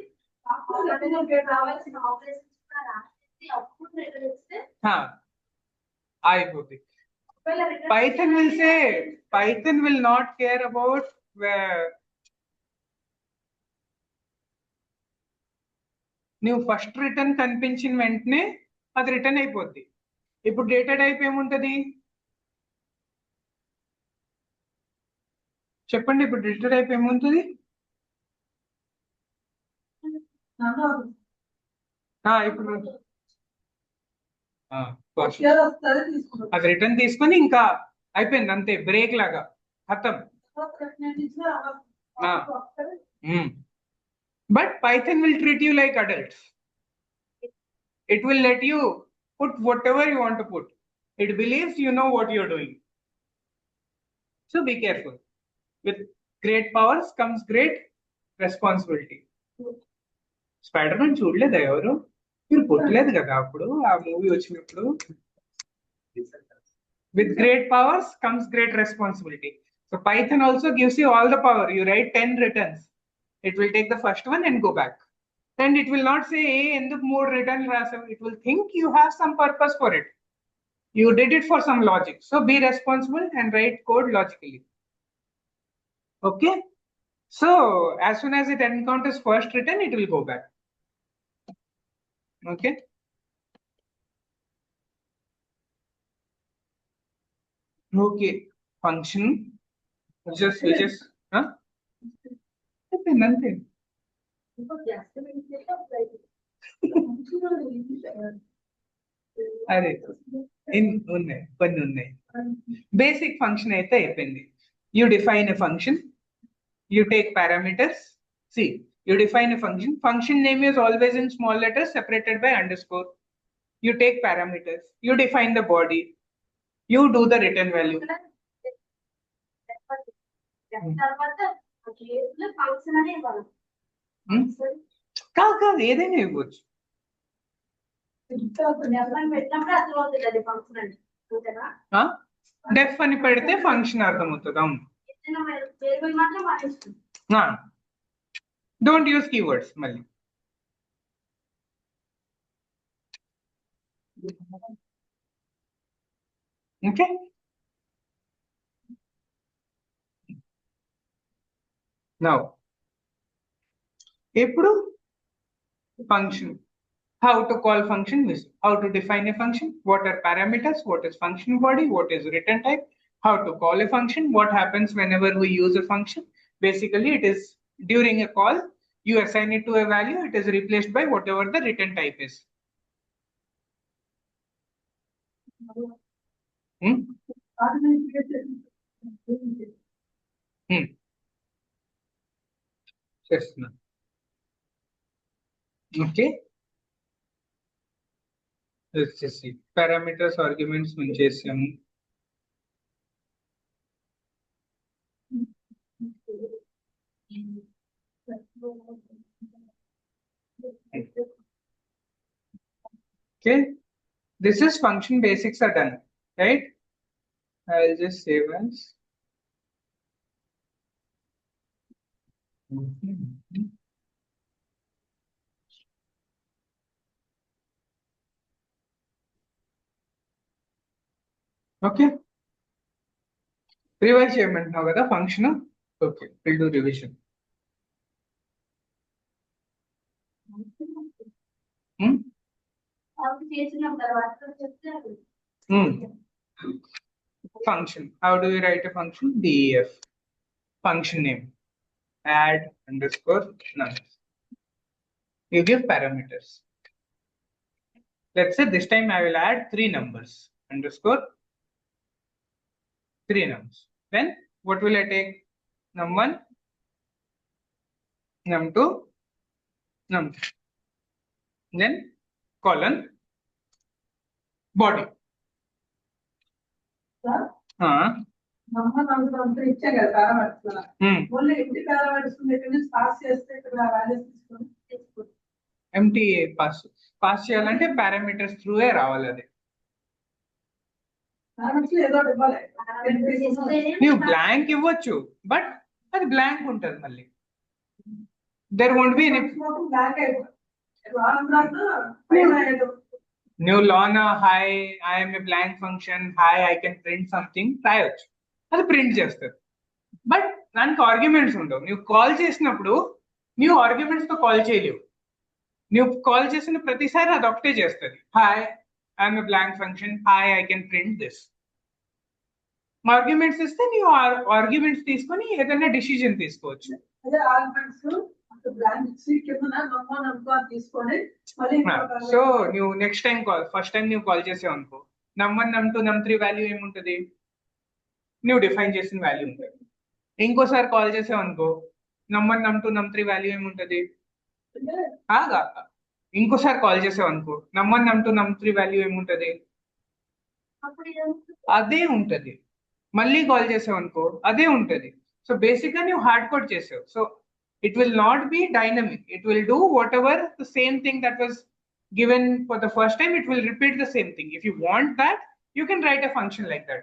అయిపోద్ది. Python will not care about నువ్వు ఫస్ట్ రిటర్న్ కనిపించిన వెంటనే అది రిటర్న్ అయిపోద్ది. ఇప్పుడు డేటా టైప్ ఏముంటది చెప్పండి? ఇప్పుడు డేటా టైప్ ఏముంటుంది? ఇప్పుడు అది రిటర్న్ తీసుకొని ఇంకా అయిపోయింది, అంతే, బ్రేక్ లాగా ఖతం. But Python will treat you like adults. It will let you put whatever you want to put. It believes you know what you're doing. So be careful. With great powers comes great responsibility. Spider-Man చూడలేదా ఎవరు? మీరు పుట్టలేదు కదా అప్పుడు ఆ movie వచ్చినప్పుడు. With great powers comes great responsibility. So Python also gives you all the power. You write 10 returns. It will take the first one and go back. And it will not say, hey, enduk more return rasav. It will think you have some purpose for it. You did it for some logic. So be responsible and write code logically. Okay. So as soon as it encounters first return, it will go back. Okay. Okay. Function. Just huh? Nothing. అదే ఉన్నాయి, కొన్ని ఉన్నాయి. Basic function అయితే అయిపోయింది. You define a function, you take parameters. See, you define a function. Function name is always in small letters separated by underscore. You take parameters. You define the body. You do the return value. తర్వాత function అనే ఇవ్వాలి. కాదు ఏదైనా ఇవ్వచ్చు. పెట్టినప్పుడు అర్థమవుతుంది అది function అని అంతేనా? డెఫ్ అని పెడితే ఫంక్షన్ అర్థమవుతుంది. అవును. వేరియబుల్ మాత్రం మానేస్తుంది. డోంట్ యూస్ కీవర్డ్స్ మళ్ళీ. Okay. Now, ఎప్పుడు function. How to call function, how to define a function, what are parameters, what is function body, what is return type, how to call a function, what happens whenever we use a function. Basically, it is during a call, you assign it to a value, it is replaced by whatever the return type is. చేస్తున్నా. Okay, వచ్చేసి parameters arguments మేము చేసాము. Okay, this is function basics are done, right? I'll just save as. Okay, revise చేయమంటున్నావు కదా function. Okay, we'll do revision. చేసిన తర్వాత చెప్తే function. How do we write a function? DEF. Function name. Add underscore numbers. You give parameters. Let's say this time I will add 3 numbers. Underscore 3 numbers. Then what will I take? Num1, num2, num3. Then colon body. ఇచ్చాం కదా parameters. Only empty parameters ఇక్కడ నుంచి pass చేస్తే ఇక్కడ values తీసుకొని empty pass చేయాలంటే parameters through a రావాలి. అది పారామీటర్స్ ఏదో ఒకటి ఇవ్వాలి. నువ్వు బ్లాంక్ ఇవ్వచ్చు, బట్ అది బ్లాంక్ ఉంటుంది. మళ్ళీ there won't be any blank అయిపోయింది. New Lana, hi, I am a blank function. Hi, I can print something. రాయొచ్చు, అది ప్రింట్ చేస్తుంది. బట్ దానికి ఆర్గ్యుమెంట్స్ ఉండవు. నువ్వు కాల్ చేసినప్పుడు నువ్వు ఆర్గ్యుమెంట్స్ తో కాల్ చేయలేవు. నువ్వు కాల్ చేసిన ప్రతిసారి అది ఒకటే చేస్తుంది. Hi, I'm a blank function. Hi, I can print this. Arguments ఇస్తే నువ్వు ఆర్గ్యుమెంట్స్ తీసుకొని ఏదైనా డిసిజన్ తీసుకోవచ్చు. అదే ఆర్గ్యుమెంట్స్ బ్లాంక్ ఇచ్చి కింద నమ్మకం తీసుకొని మళ్ళీ సో నువ్వు next time call, first time నువ్వు కాల్ చేసావు అనుకో, నమ్1, నమ్2, నమ్3 వాల్యూ ఏముంటది? నువ్వు డిఫైన్ చేసిన వాల్యూ ఉంటుంది. ఇంకోసారి కాల్ చేసావు అనుకో, నమ్1, నమ్2, నమ్3 వాల్యూ ఏముంటది? ఇంకోసారి కాల్ చేసావు అనుకో, నమ్1, నమ్2, నమ్3 వాల్యూ ఏముంటది? అదే ఉంటది. మళ్ళీ కాల్ చేసావు అనుకో, అదే ఉంటది. సో బేసిక్ గా నువ్వు హార్డ్ కోడ్ చేసావు. So it will not be dynamic. It will do whatever the same thing that was given for the first time. It will repeat the same thing. If you want that, you can write a function like that.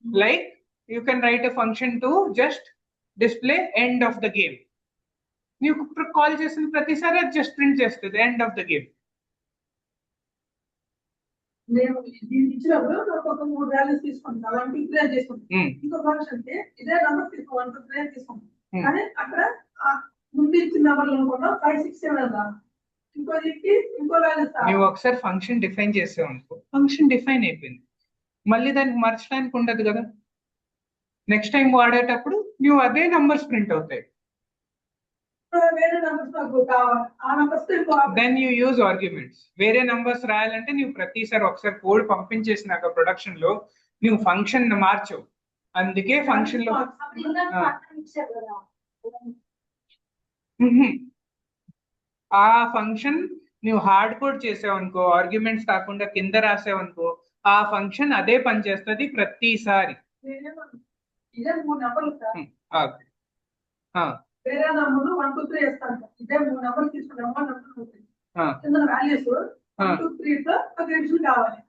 Like you can write a function to just display end of the game. You call చేసిన ప్రతిసారి just print చేస్తుంది end of the game. నేను దీన్ని ఇచ్చినప్పుడు ఒక 3 values తీసుకుంటాను. 1 2 3 చేసుకుంటాను. ఇంకో ఫంక్షన్ అంటే ఇదే నంబర్ తీసుకో 1 2 3 తీసుకుంటాను. కానీ అక్కడ ముందు ఇచ్చిన నెంబర్లు అనుకున్నా 5 6 7 ఇంకో దీనికి ఇంకో వాల్యూస్. నువ్వు ఒకసారి ఫంక్షన్ డిఫైన్ చేసావు అనుకో, ఫంక్షన్ డిఫైన్ అయిపోయింది. మళ్ళీ దానికి మార్చడానికి ఉండదు కదా. నెక్స్ట్ టైం వాడేటప్పుడు నువ్వు అదే నంబర్స్ ప్రింట్ అవుతాయి. వేరే నంబర్స్ నాకు కావాలి, ఆ numbers then you use arguments. వేరే నంబర్స్ రాయాలంటే నువ్వు ప్రతిసారి ఒకసారి కోడ్ పంపించేసినాక ప్రొడక్షన్ లో నువ్వు ఫంక్షన్ మార్చవు. అందుకే ఫంక్షన్ లో ఆ ఫంక్షన్ నువ్వు హార్డ్ కోడ్ చేసావు అనుకో, ఆర్గ్యుమెంట్స్ కాకుండా కింద రాసావు అనుకో, ఆ ఫంక్షన్ అదే పని చేస్తుంది ప్రతిసారి. ఇదే 3 నెంబర్లు సార్. ఆగు. వేరే నెంబర్లు 1 2 3 వేస్తాను సార్. ఇదే 3 నెంబర్లు తీసుకున్నాం. 1 2 3 కింద వాల్యూస్ 1 2 3 తో ఒక అడిషన్ కావాలి.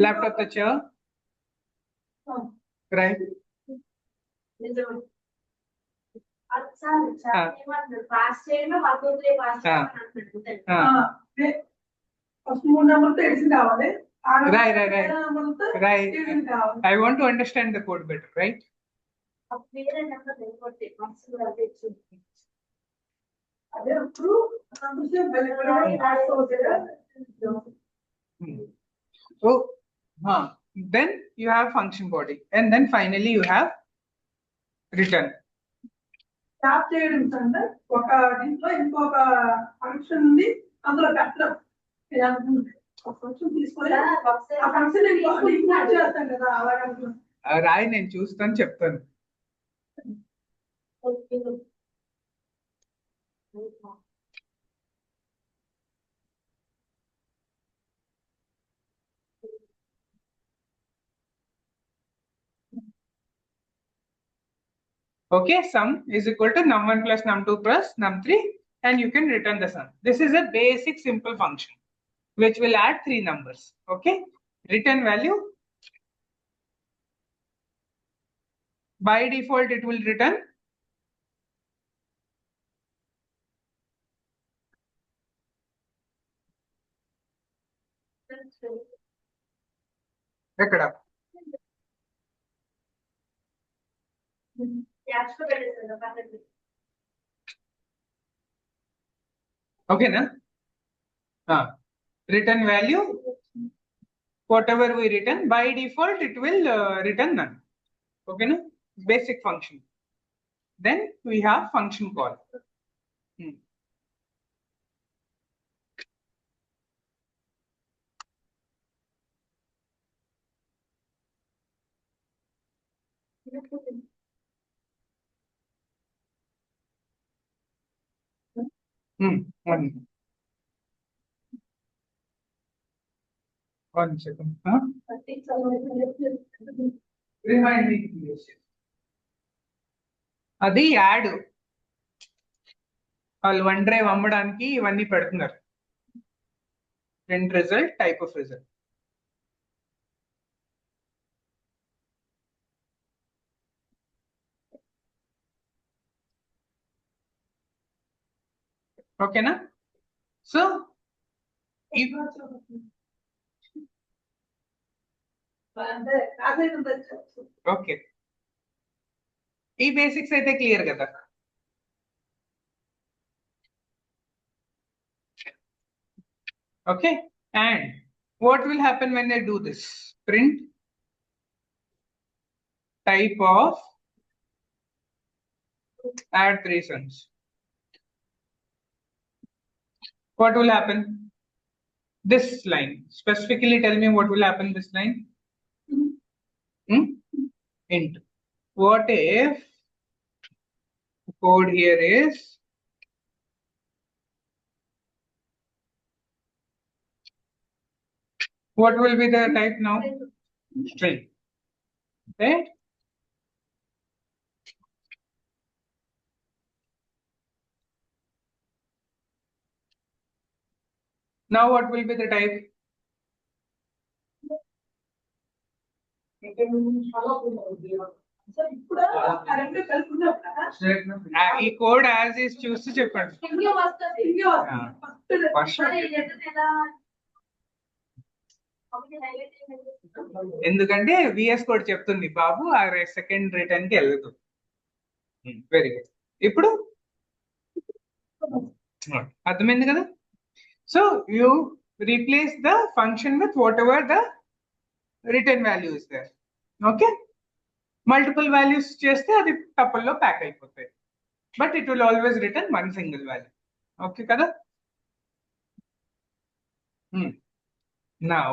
ల్యాప్టాప్ తెచ్చావా? రైట్. ఫస్ట్ మూడు నెంబర్తో ఎడిషన్ కావాలి. Right. I want to understand the code better, right? So, then you have function body, and then finally you have return. Tap చేయడం అంటే ఒక దీంట్లో ఇంకొక ఫంక్షన్ ఉంది, అందులో పెట్టడం. రాయి, నేను చూస్తాను, చెప్తాను. Okay, sum is equal to num1 plus num2 plus num3, and you can return the sum. This is a basic simple function which will add 3 numbers. Okay, return value, by default it will return ఎక్కడ? Okay na? Return value, whatever we return, by default it will return none. Okay na? Basic function. Then we have function call. One second. Remind me, please. అది add. వాళ్ళు one drive అమ్మడానికి ఇవన్నీ పెడుతున్నారు. end result, type of result. Okay na? So if okay, ఈ basics అయితే clear కదా? Okay, and what will happen when I do this? Print type of add 3 sums. What will happen? This line, specifically tell me what will happen this line. Int. What if code here is what will be the type now? String. Right? Now what will be the type? ఈ code as is చూసి చెప్పండి. ఎందుకంటే VS code చెప్తుంది బాబు ఆ second return కి వెళ్ళదు. Very good. ఇప్పుడు అర్థమైంది కదా? So you replace the function with whatever the return value is there. Okay, multiple values చేస్తే అది టపుల్లో ప్యాక్ అయిపోతాయి, but it will always return one single value. Okay కదా? Now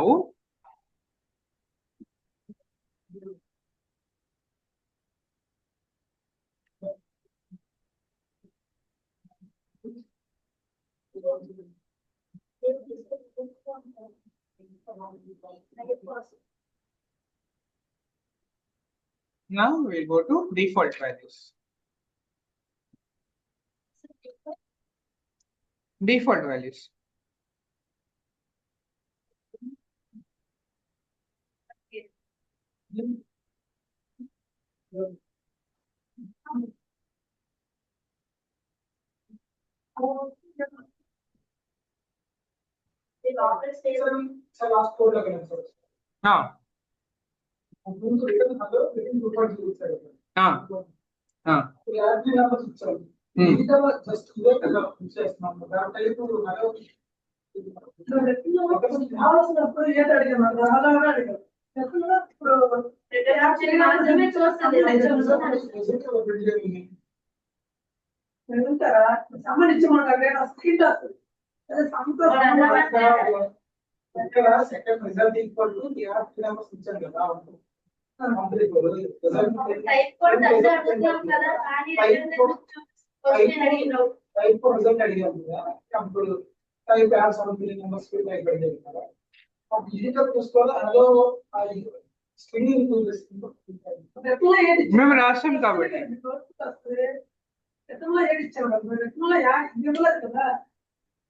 Now we'll go to default values. Default values. The longer stays. So last code again, sir. Now, ముందు return hello return రూపాయలు చూపించారు add numbers ఇచ్చారు మిగతా just ఇదే కదా చేస్తున్నాం దాని టైప్ హలో రావాల్సినప్పుడు ఏది అడిగాను హలో అని అడిగాను ఇప్పుడు మాత్రమే చూస్తుంది వెళ్తారా సంబంధించి మన స్క్రీన్ టాస్ అదే ఇక్కడ second result equal to add numbers ఇచ్చారు కదా టైప్ కోడ్ దగ్గర అడుగుతున్నాం కదా కానీ క్వశ్చన్ అడిగినావు టైప్ రిజల్ట్ అడిగాము కదా అప్పుడు type add something numbers type అడిగారు కదా ఆ డిజిటల్ చూసుకోవాలి అందులో స్క్రీన్ మేము రాసాం కాబట్టి ఎట్లా ఏది ఇచ్చాము ఎట్లా యాడ్ కదా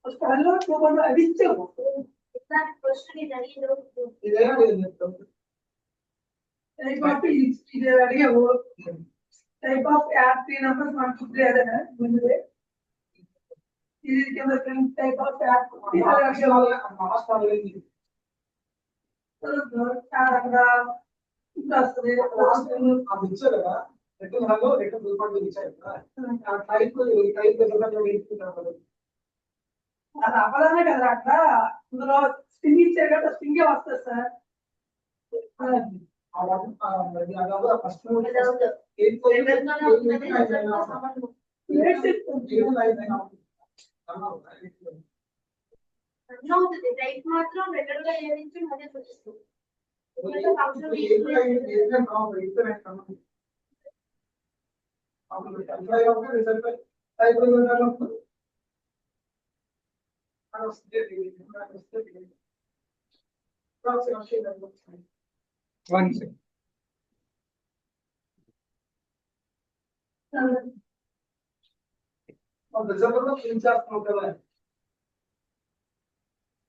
ఫస్ట్ హలో టూ అది ఇచ్చాము క్వశ్చన్ ఇది అడిగినావు ఇదే టైప్ ఆఫ్ ఇది అడిగావు టైప్ ఆఫ్ యాడ్ 3 numbers 1 2 3 అదేనా ముందే ఇది కింద టైప్ ఆఫ్ యాడ్ లాస్ట్ అడిగింది అక్కడ వస్తుంది లాస్ట్ అది ఇచ్చారు కదా రిటర్న్ హలో రిటర్న్ రూపాయలు ఇచ్చారు కదా ఆ టైప్ అది అవ్వదానే కదా అక్కడ ఇందులో స్ట్రింగ్ ఇచ్చారు కదా స్ట్రింగే వస్తుంది సార్ ఫస్ట్ టైప్ మాత్రం రెగ్యులర్ గా ఏదించి అదే చూపిస్తుంది one second.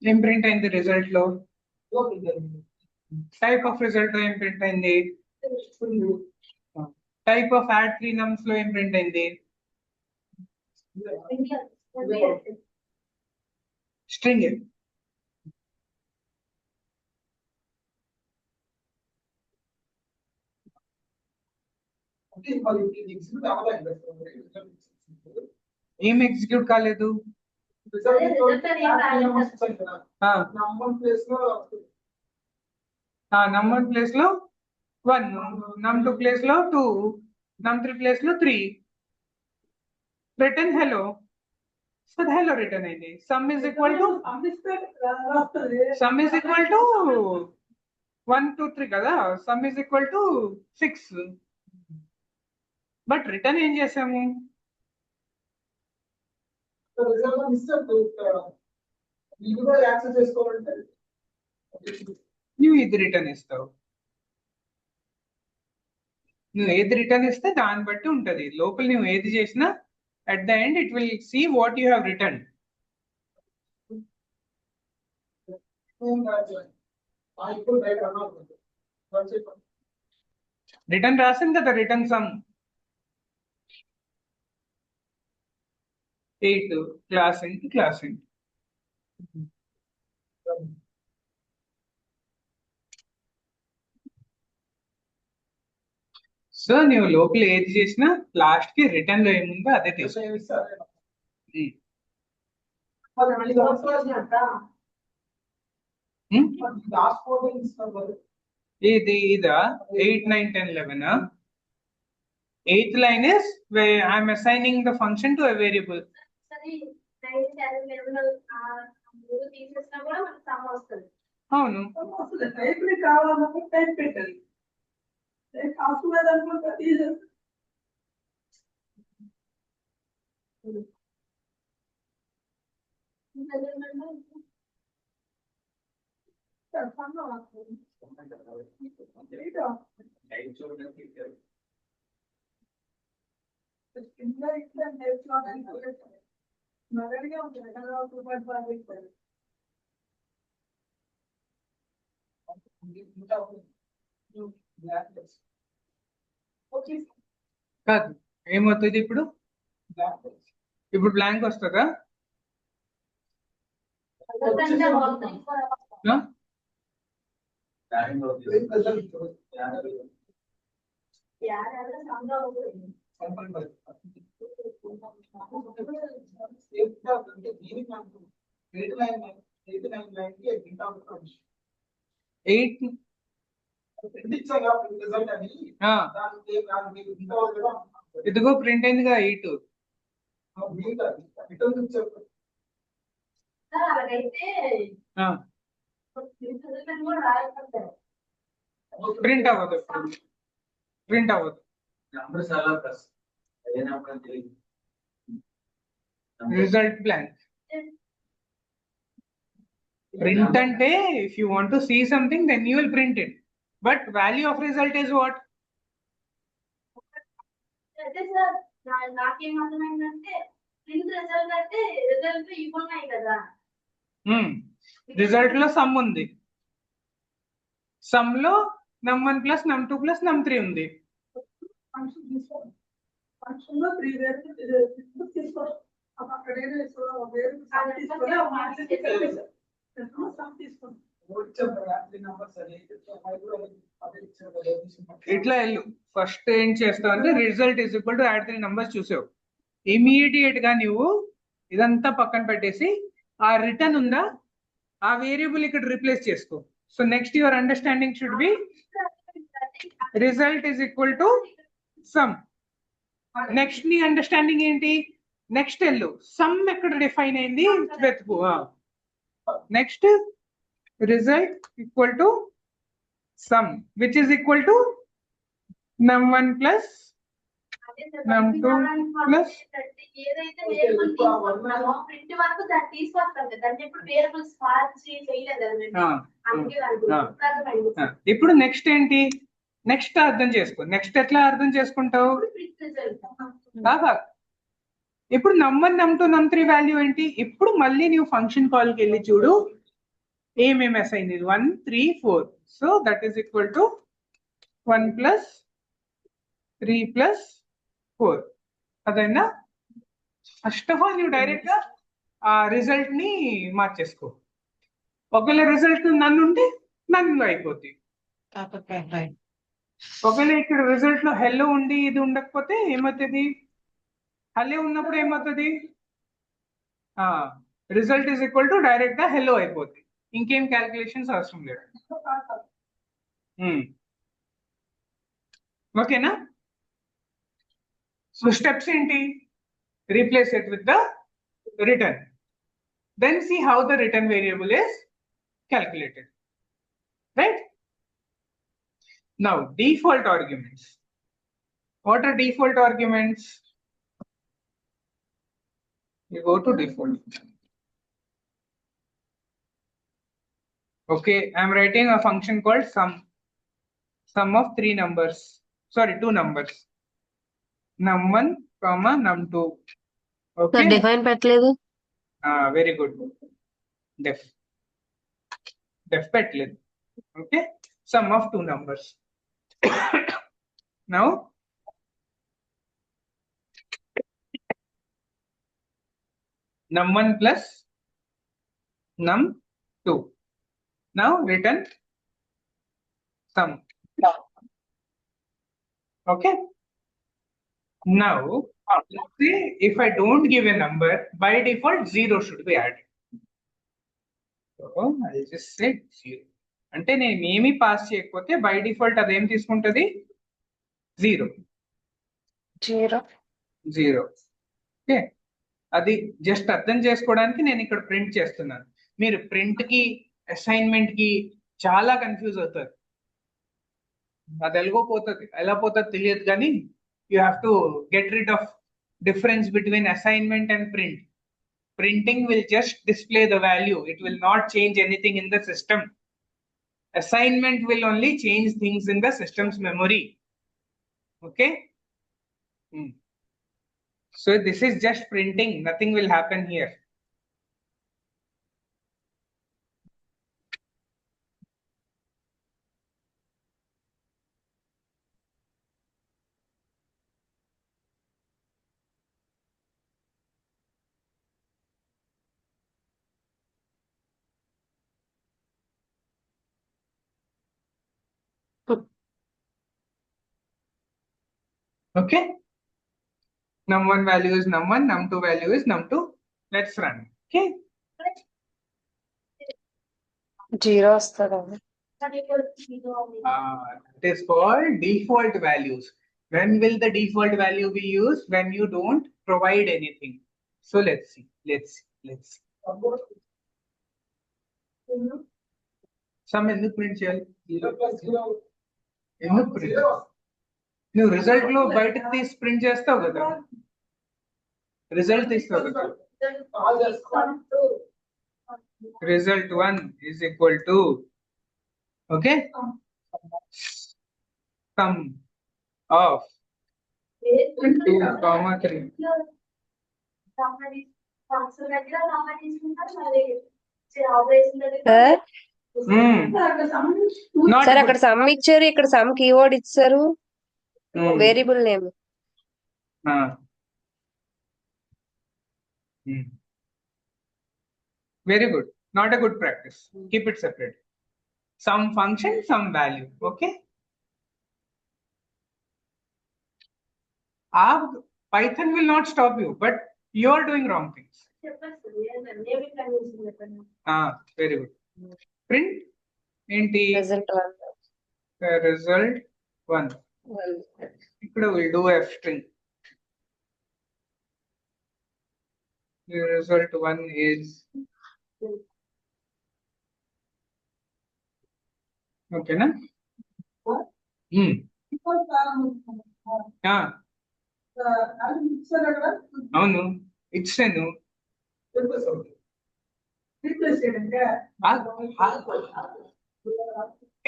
Imprint in the result low. Type of result low imprint in the type of add 3 nums low imprint in the string. ఏం ఎగ్జిక్యూట్ కాలేదు నంబర్ ప్లేస్ లో 1 num2 ప్లేస్ లో 2 num3 place లో 3 return hello so hello return అయింది some is equal to 1 2 3 కదా some is equal to 6 but return ఏం చేసాము నువ్వు ఇది రిటర్న్ ఇస్తావు నువ్వు ఏది రిటర్న్ ఇస్తే దాన్ని బట్టి ఉంటది లోపల నువ్వు ఏది చేసినా at the end it will see what you have return return రాసింది కదా రిటర్న్ సమ్ 8 క్లాసింగ్ సో నువ్వు లోపల ఏది చేసినా లాస్ట్ కి రిటర్న్ లో ఏముందో అదే తీసుకో ఇది ఇదా 8 9 10 11 8th line is where I'm assigning the function to a variable. అవును టైప్ కావాలంటే టైప్ పెట్టాలి కాకుండా అనుకుంటే కింద ఇట్లా నేర్చుకోవడానికి మగడిగా ఉంటుంది 2.5 ఇస్తారు. ఓకే కాదు ఏమవుతుంది ఇప్పుడు ఇప్పుడు బ్లాంక్ వస్తుందా ఆ? ఎయిట్ ఇదిగో ప్రింట్ అయిందిగా 8 అలాగైతే కూడా రాయకపోతారు. ప్రింట్ అవ్వదు ప్రింట్ అవ్వదు Numbers are plus. అదే number తెలియదు. రిజల్ట్ బ్లాంక్ ప్రింట్ అంటే if you want to see something then you will print it but value of result is what అయితే సార్ నాకేమర్థమైందంటే ప్రింట్ రిజల్ట్ అంటే రిజల్ట్ ఇవి ఉన్నాయి కదా. రిజల్ట్ లో సమ్ ఉంది సమ్ లో num1 plus num2 plus num3 ఉంది ఫంక్షన్ తీసుకోండి. ఫంక్షన్ లో 3 వేరు తీసుకోండి. అక్కడ వేరు సమ్ తీసుకోండి. ఇట్లా వెళ్ళు ఫస్ట్ ఏం చేస్తావు అంటే result is equal to add 3 numbers చూసావు ఇమీడియట్ గా నువ్వు ఇదంతా పక్కన పెట్టేసి ఆ రిటర్న్ ఉందా ఆ వేరియబుల్ ఇక్కడ రిప్లేస్ చేసుకో so next your understanding should be result is equal to some next నీ అండర్స్టాండింగ్ ఏంటి నెక్స్ట్ వెళ్ళు సమ్ ఎక్కడ డిఫైన్ అయింది వెతుకు next result equal to some which is equal to num1 plus num2 plus ఏదైతే variable తీసుకుంటున్నామో print వరకు దాన్ని తీసుకొస్తాం కదా దాన్ని ఇప్పుడు వేరియబుల్స్ మార్చి చేయలేదు కదా మేము. అందుకే దానికి ఇప్పుడు నెక్స్ట్ ఏంటి నెక్స్ట్ అర్థం చేసుకో నెక్స్ట్ ఎట్లా అర్థం చేసుకుంటావు ప్రింట్ రిజల్ట్ కాదా ఇప్పుడు num1 num2 num3 వాల్యూ ఏంటి ఇప్పుడు మళ్ళీ నువ్వు ఫంక్షన్ కాల్ కి వెళ్ళి చూడు ఏమేమి అసైన్ ఇది 1 3 4 so that is equal to 1 plus 3 plus 4 అదైనా ఫస్ట్ ఆఫ్ ఆల్ నువ్వు డైరెక్ట్ గా ఆ రిజల్ట్ ని మార్చేసుకో ఒకవేళ రిజల్ట్ నన్ను ఉంటే నన్ను అయిపోద్ది ఒకవేళ ఇక్కడ రిజల్ట్ లో హెల్లో ఉండి ఇది ఉండకపోతే ఏమవుతుంది హెల్లో ఉన్నప్పుడు ఏమవుతుంది result is equal to direct గా హెల్లో అయిపోద్ది ఇంకేం క్యాల్కులేషన్స్ అవసరం లేదు ఓకేనా సో స్టెప్స్ ఏంటి replace it with the return then see how the return variable is calculated right now default arguments what are default arguments you go to default okay I'm writing a function called sum of 3 numbers sorry 2 numbers num1 comma num2 okay define పెట్టలేదు very good def పెట్టలేదు okay sum of 2 numbers now num1 plus num2 now return sum okay now let's say if I don't give a number by default 0 should be added so I'll just say 0 అంటే నేను ఏమి pass చేయకపోతే by default అదేం తీసుకుంటది 0 okay అది just అర్థం చేసుకోవడానికి నేను ఇక్కడ ప్రింట్ చేస్తున్నాను మీరు ప్రింట్ కి అసైన్మెంట్ కి చాలా కన్ఫ్యూజ్ అవుతారు అది ఎలాగోపోతుంది ఎలా పోతుంది తెలియదు కానీ you have to get rid of difference between assignment and print printing will just display the value it will not change anything in the system Assignment will only change things in the system's memory. Okay. So this is just printing, nothing will happen here. Okay. Num1 value is num1, num2 value is num2. Let's run. Okay. 0 వస్తుందా? It is called default values. When will the default value be used? When you don't provide anything. So let's see. Sum ఎందుకు print చేయాలి? ఎందుకు print? నువ్వు result లో బయటకు తీసి print చేస్తావు కదా, రిజల్ట్ తీస్తావు కదా. Result 1 is equal to, okay, sum of 2, 3. Sir Not sir good. అక్కడ సమ్ ఇచ్చారు, ఇక్కడ సమ్ కీవర్డ్ ఇచ్చారు, variable name. Very good. Not a good practice. Keep it separate. Some function, some value. Okay. Python will not stop you, but you are doing wrong things. Very good. Print enti result result 1. Ikkada we'll do f string. The result 1 is okay na? అవును ఇచ్చాను.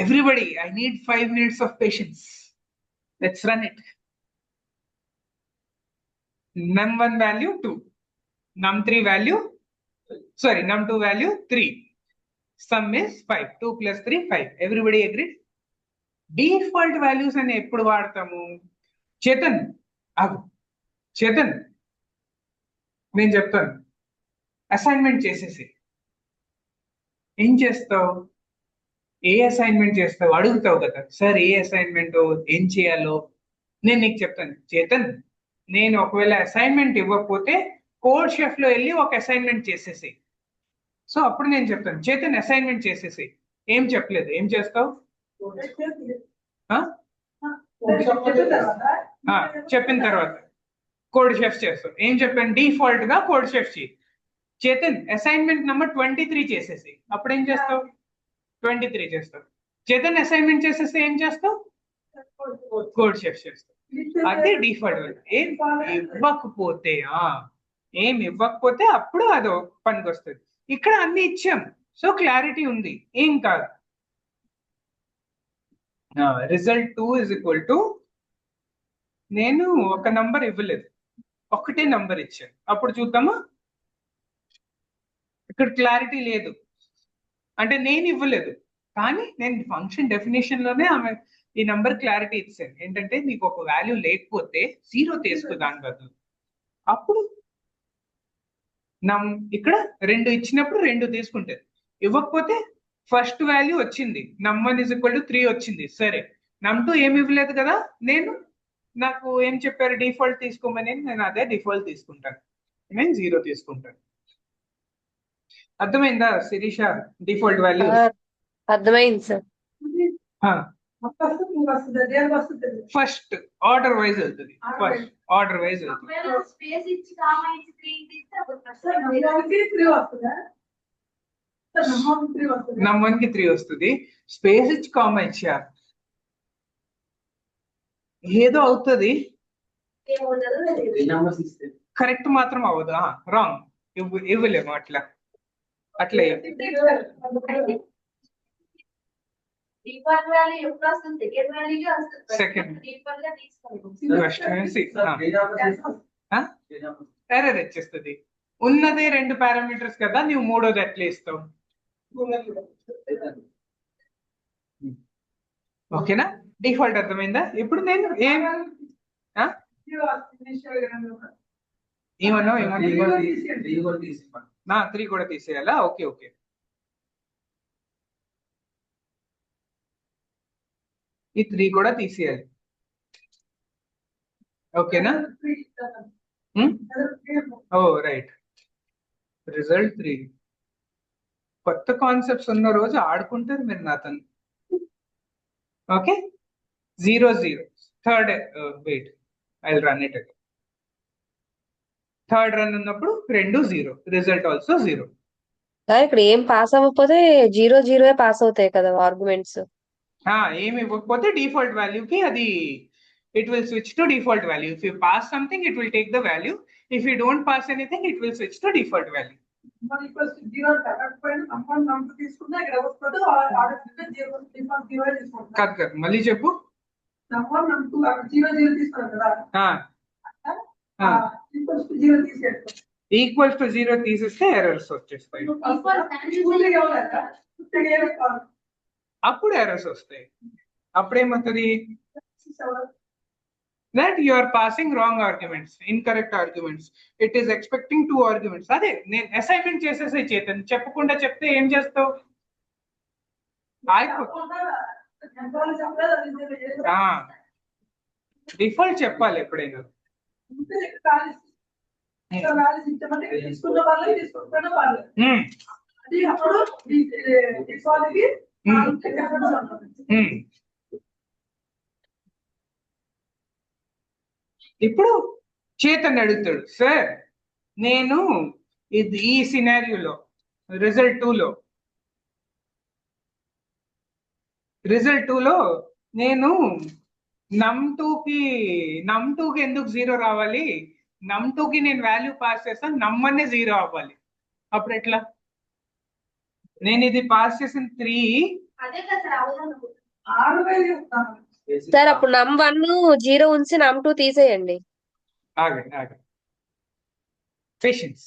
Everybody, I need 5 minutes of patience. Let's run it. Num1 value 2, num3 value, sorry, num2 value 3. Sum is 5. 2 plus 3, 5. Everybody agreed? Default values అని ఎప్పుడు వాడతాము? చేతన్ నేను చెప్తాను, assignment చేసేసి ఏం చేస్తావు? ఏ అసైన్మెంట్ చేస్తావు అడుగుతావు కదా, సార్ ఏ అసైన్మెంట్ ఏం చేయాలో నేను నీకు చెప్తాను. చేతన్, నేను ఒకవేళ అసైన్మెంట్ ఇవ్వకపోతే కోడ్ షెఫ్ లో వెళ్ళి ఒక అసైన్మెంట్ చేసేసి. సో అప్పుడు నేను చెప్తాను, చేతన్ అసైన్మెంట్ చేసేసి. ఏం చెప్పలేదు, ఏం చేస్తావు? చెప్పిన తర్వాత కోడ్ షెఫ్ చేస్తావు. ఏం చెప్పాను? డిఫాల్ట్ గా కోడ్ షెఫ్ చేయి. చేతన్ అసైన్మెంట్ నెంబర్ 23 చేసేసి. అప్పుడు ఏం చేస్తావు? 23 చేస్తావు. చేతన్ అసైన్మెంట్ చేసేసి ఏం చేస్తావు? కోడ్ షెఫ్ చేస్తావు. అదే డిఫాల్ట్. ఏం ఇవ్వకపోతే అప్పుడు అదో పనికి వస్తుంది. ఇక్కడ అన్ని ఇచ్చాం, సో క్లారిటీ ఉంది, ఏం కాదు. రిజల్ట్ 2 is equal to, నేను ఒక నంబర్ ఇవ్వలేదు, ఒకటే నంబర్ ఇచ్చాను. అప్పుడు చూద్దామా? ఇక్కడ క్లారిటీ లేదు అంటే నేను ఇవ్వలేదు, కానీ నేను ఫంక్షన్ డెఫినేషన్ లోనే ఆమె ఈ నంబర్ క్లారిటీ ఇచ్చాను. ఏంటంటే నీకు ఒక వాల్యూ లేకపోతే 0 తీసుకో దాని బదులు. అప్పుడు ఇక్కడ 2 ఇచ్చినప్పుడు 2 తీసుకుంటుంది. ఇవ్వకపోతే ఫస్ట్ వాల్యూ వచ్చింది, num1 is equal to 3 వచ్చింది, సరే. num2 ఏమి ఇవ్వలేదు కదా, నాకు ఏం చెప్పారు? డిఫాల్ట్ తీసుకోమని. నేను అదే డిఫాల్ట్ తీసుకుంటాను, నేను 0 తీసుకుంటాను. అర్థమైందా శిరీష? డిఫాల్ట్ వాల్యూ అర్థమైంది సార్. ఫస్ట్ ఆర్డర్ వైజ్ వెళ్తుంది. ఫస్ట్ ఆర్డర్ వైజ్ వెళ్తుంది. స్పేస్ ఇచ్చి కామా ఇచ్చి 3 తీస్తే అప్పుడు num1 కి 3 వస్తుంది. స్పేస్ ఇచ్చి కామా ఇచ్చా ఏదో అవుతుంది, కరెక్ట్ మాత్రం అవ్వదు. రాంగ్ ఇవ్వలేము. అట్లా డిఫాల్ట్ వాల్యూ ఎప్పుడు వస్తుంది? సెకండ్ వాల్యూగా వస్తుంది. Second. డిఫాల్ట్ గా తీసుకోండి. ఎర్రర్ వచ్చేస్తుంది. ఉన్నదే 2 పారామీటర్స్ కదా, నువ్వు మూడోది ఎట్లా ఇస్తావు? ఓకేనా? డిఫాల్ట్ అర్థమైందా? ఇప్పుడు నేను ఏమన్నావు? 3 కూడా తీసేయాలా? Okay okay. ఈ 3 కూడా తీసేయాలి. ఓకేనా? ఓ రైట్. రిజల్ట్ 3. కొత్త కాన్సెప్ట్స్ ఉన్న రోజు ఆడుకుంటారు మీరు నాతో. Okay, 0 0. Third wait, I will run it. Third run ఉన్నప్పుడు 2 0, రిజల్ట్ ఆల్సో 0. ఇక్కడ ఏం పాస్ అవ్వకపోతే 0 0 పాస్ అవుతాయి కదా ఆర్గ్యుమెంట్స్. ఏమి ఇవ్వకపోతే డిఫాల్ట్ వాల్యూకి అది it will switch to default value. If you pass something, it will take the value. If you don't pass anything, it will switch to default value. కాదు మళ్ళీ చెప్పు. ఈక్వల్స్ టు 0 తీసేస్తే errors వచ్చేస్తాయి. అప్పుడు errors వస్తాయి. అప్పుడేమవుతుంది? That you are passing wrong arguments, incorrect arguments. It is expecting 2 arguments. అదే నేను అసైన్మెంట్ చేసేసే చేతన్, చెప్పకుండా చెప్తే ఏం చేస్తావు? డిఫాల్ట్ చెప్పాలి ఎప్పుడైనా. ఇప్పుడు చేతన్ అడుగుతాడు, సార్ నేను ఈ సినారియోలో రిజల్ట్ 2లో నేను num2కి ఎందుకు 0 రావాలి? num2కి నేను వాల్యూ పాస్ చేస్తాను, నమ్1 0 అవ్వాలి. అప్పుడు ఎట్లా? నేను ఇది పాస్ చేసిన 3. సార్ అప్పుడు num1 0 ఉంచి num2 తీసేయండి. ఆగండి. Patience.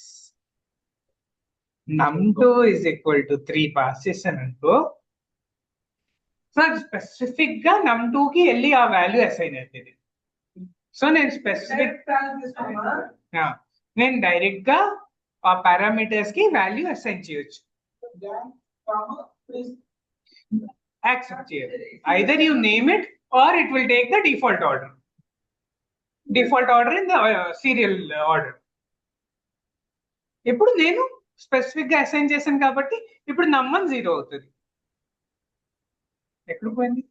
num2 is equal to 3 pass చేశాను అనుకో, సార్ స్పెసిఫిక్ గా num2కి వెళ్ళి ఆ వాల్యూ అసైన్ అవుతుంది. సో నేను నేను డైరెక్ట్ గా ఆ పారామీటర్స్ కి వాల్యూ అసైన్ చేయొచ్చు. యాక్సెప్ట్ చేయాలి. Either you name it or it will take the default order in the serial order. ఇప్పుడు నేను స్పెసిఫిక్ గా అసైన్ చేశాను కాబట్టి ఇప్పుడు num1 0 అవుతుంది. ఎక్కడ పోయింది?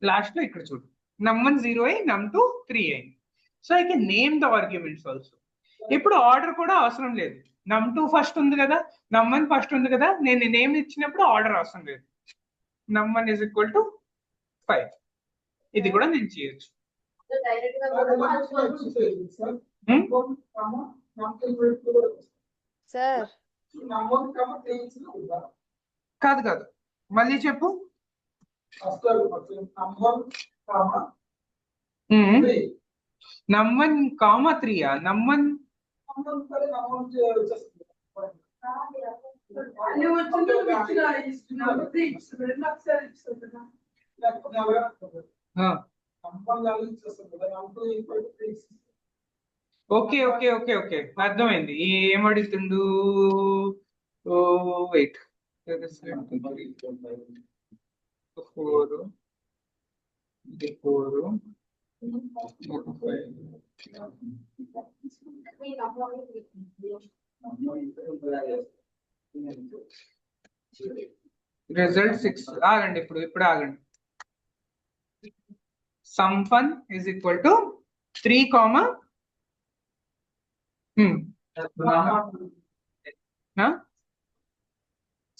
లాస్ట్ లో ఇక్కడ చూడు, num1 0 అయి num2 3 అయింది. So I can name the arguments also. ఇప్పుడు ఆర్డర్ కూడా అవసరం లేదు. num2 ఫస్ట్ ఉంది కదా, num1 ఫస్ట్ ఉంది కదా, నేను నేమ్ ఇచ్చినప్పుడు ఆర్డర్ అవసరం లేదు. num1 is equal to 5. ఇది కూడా నేను చేయొచ్చు. సార్ కాదు మళ్ళీ చెప్పు. num1, 3 num1 ఓకే అర్థమైంది. ఏమడుగుతుండు? Wait, 4 result 6. ఆగండి, ఇప్పుడు ఆగండి. sum1 is equal to 3,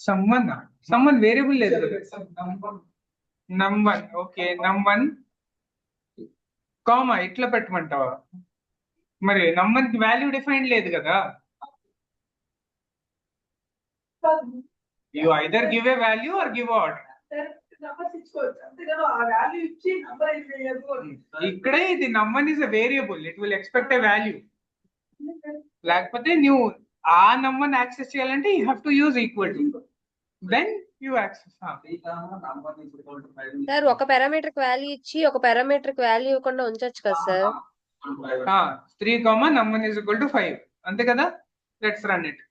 sum1 variable లేదు. num1 ఓకే, num1 కామా ఇట్లా పెట్టమంటావా? మరి num1 కి వాల్యూ డిఫైన్ లేదు కదా. You either give a value or give a order. Numbers ఇచ్చుకోవచ్చు అంతేగాని ఆ వాల్యూ ఇచ్చి నంబర్ ఇక్కడే ఇది num one is a variable, it will expect a value. లేకపోతే నువ్వు ఆ నంబర్ యాక్సెస్ చేయాలంటే you have to use equal to, then you access. Sir ఒక పారామీటర్ కి వాల్యూ ఇచ్చి ఒక పారామీటర్ కి వాల్యూ ఇవ్వకుండా ఉంచొచ్చు కదా sir. 3, num one is equal to 5 అంతే కదా. Let's run it.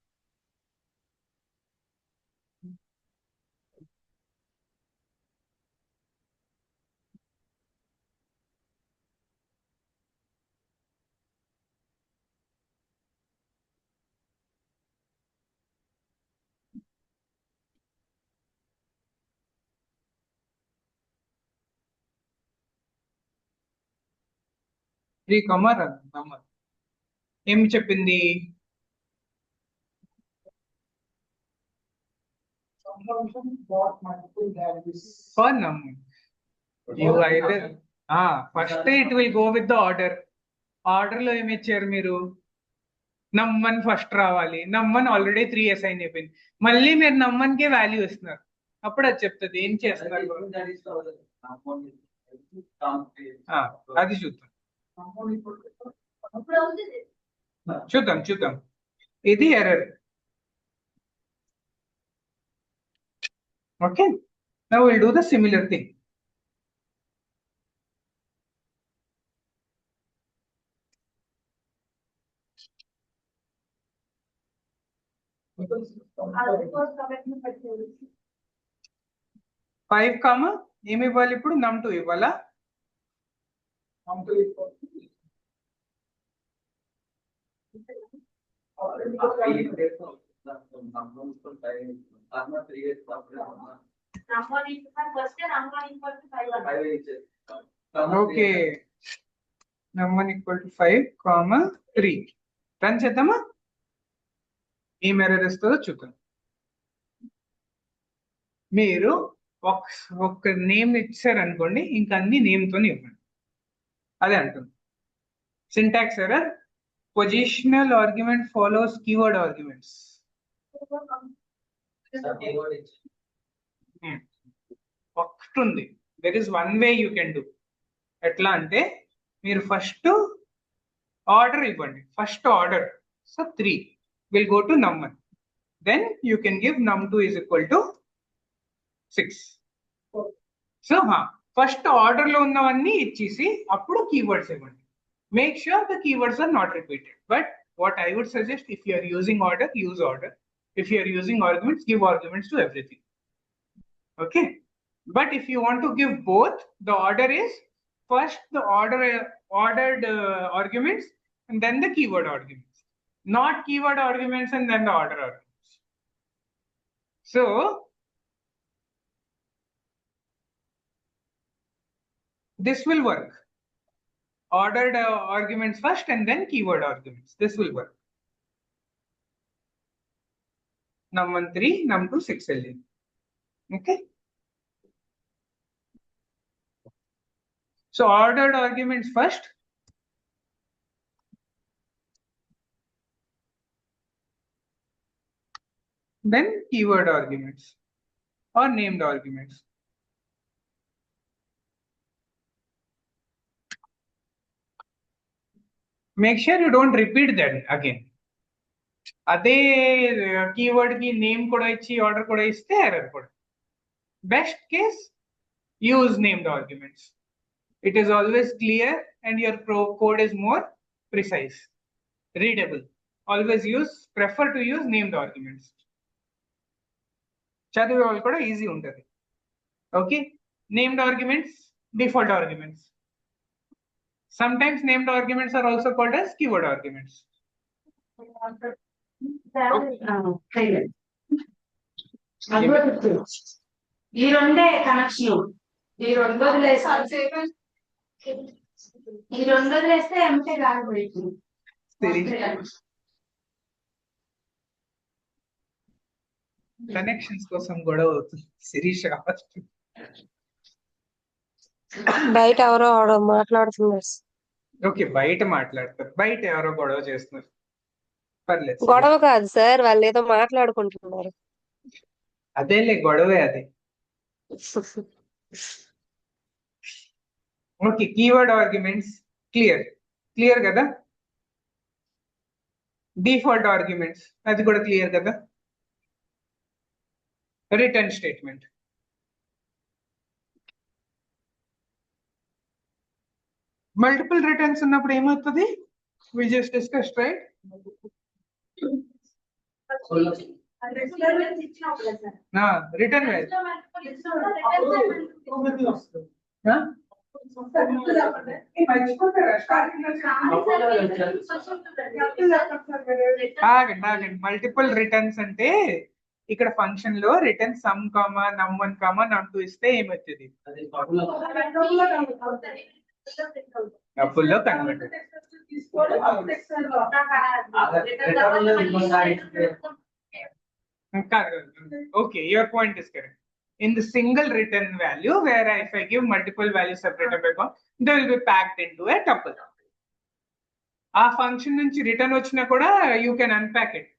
నంబర్ ఏమి చెప్పింది? For number, you either first it will go with the order. Order లో ఏమి ఇచ్చారు మీరు? నమ్మన్ ఫస్ట్ రావాలి. నమ్మన్ ఆల్రెడీ 3 అసైన్ అయిపోయింది. మళ్ళీ మీరు నమ్మన్ కి వాల్యూ ఇస్తున్నారు. అప్పుడు అది చెప్తుంది ఏం చేస్తున్నారు. అది చూద్దాం. చూద్దాం. ఇది error. Okay, now we'll do the similar thing. Five comma ఏమి ఇవ్వాలి ఇప్పుడు? num2 ఇవ్వాలా? Okay, num one equal to 5, 3. Run చేద్దామా? ఏం ఎర్రర్ ఇస్తుందో చూద్దాం. మీరు ఒక నేమ్ ఇచ్చారు అనుకోండి, ఇంకా అన్ని నేమ్ తోనే ఇవ్వండి. అదే అంటుంది syntax error. Positional argument follows keyword arguments. ఒకటి ఉంది, there is one way you can do. ఎట్లా అంటే మీరు ఫస్ట్ ఆర్డర్ ఇవ్వండి. First order so 3 will go to num1, then you can give num2 is equal to 6. So first order లో ఉన్నవన్నీ ఇచ్చేసి అప్పుడు కీవర్డ్స్ ఇవ్వండి. Make sure the keywords are not repeated. But what I would suggest, if you are using order, use order. If you are using arguments, give arguments to everything. Okay. But if you want to give both, the order is first the ordered arguments and then the keyword arguments. Not keyword arguments and then the order arguments. So this will work. Ordered arguments first and then keyword arguments. This will work. num1 3, num2 6 LN. Okay. So ordered arguments first. Then keyword arguments or named arguments. Make sure you don't repeat that again. అదే keyword కి name కూడా ఇచ్చి order కూడా ఇస్తే error కూడా. Best case use named arguments. It is always clear and your code is more precise, readable. Always prefer to use named arguments. చదివే వాళ్ళు కూడా ఈజీ ఉంటుంది. Okay, named arguments, default arguments. Sometimes named arguments are also called as keyword arguments. ఈ రెండే connection. ఈ రెండు వదిలేస్తే ఎంటే కాకపోయింది. Connections కోసం గొడవ అవుతుంది. శిరీష్ బయట ఎవరో మాట్లాడుతున్నారు. ఓకే, బయట మాట్లాడతారు. బయట ఎవరో గొడవ చేస్తున్నారు. పర్లేదు, గొడవ కాదు సార్, వాళ్ళు ఏదో మాట్లాడుకుంటున్నారు. అదేలే గొడవే అది. ఓకే, కీవర్డ్ ఆర్గ్యుమెంట్స్ క్లియర్ కదా. డిఫాల్ట్ ఆర్గ్యుమెంట్స్ అది కూడా క్లియర్ కదా. రిటర్న్ స్టేట్మెంట్, మల్టిపుల్ రిటర్న్స్ ఉన్నప్పుడు ఏమవుతుంది? We just discuss right. Returns ఇచ్చినప్పుడు కదా sir. Return value multiple returns అంటే ఇక్కడ ఫంక్షన్ లో రిటర్న్ సమ్ కామా నమ్1 కామా నమ్2 ఇస్తే ఏమవుతుంది? అది పప్పులో డబ్బుల్లో convert. Okay, your point is correct. In the single return value, where if I give multiple values separated by comma, they will be packed into a tuple. ఆ function నుంచి return వచ్చినా కూడా యూ కెన్ అన్పాక్ ఇట్.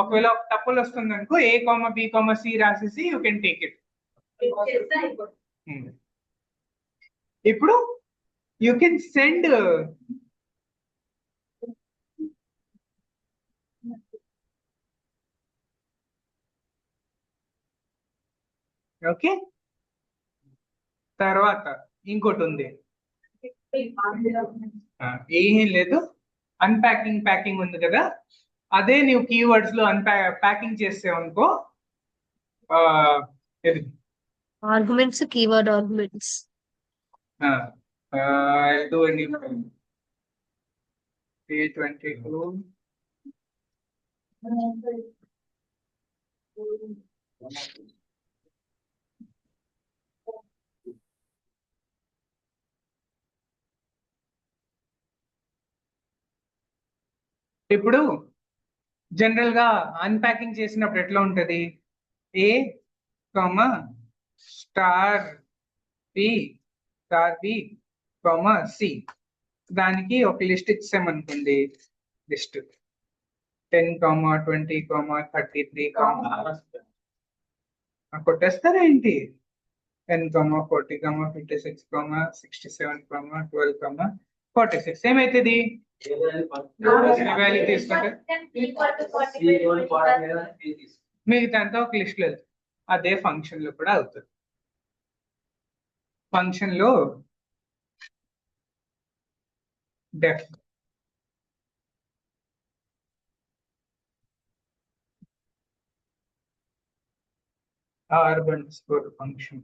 ఒకవేళ ఒక tuple వస్తుంది అనుకో, ఏ comma B comma C రాసేసి you can take it. ఇప్పుడు యూ కెన్ సెండ్ ఓకే. తర్వాత ఇంకోటి ఉంది, ఏం లేదు, ప్యాకింగ్ ఉంది కదా. అదే నువ్వు కీవర్డ్స్ లో ప్యాకింగ్ చేసావు అనుకో, ఆర్గ్యుమెంట్స్, కీవర్డ్ ఆర్గ్యుమెంట్స్. ఇప్పుడు జనరల్ గా అన్పాకింగ్ చేసినప్పుడు ఎట్లా ఉంటది? A comma star B comma C, దానికి ఒక లిస్ట్ ఇచ్చామనుకోండి. లిస్ట్ 10, 20, 33 కొట్టేస్తారా ఏంటి? 10, 40, 56, 67, 12, 46 ఏమైతుంది? వాల్యూ తీసుకుంటే మిగతా అంతా ఒక లిస్ట్ లేదు. అదే ఫంక్షన్ లో కూడా అవుతుంది. ఫంక్షన్ లో డెఫ్ r__ ఫంక్షన్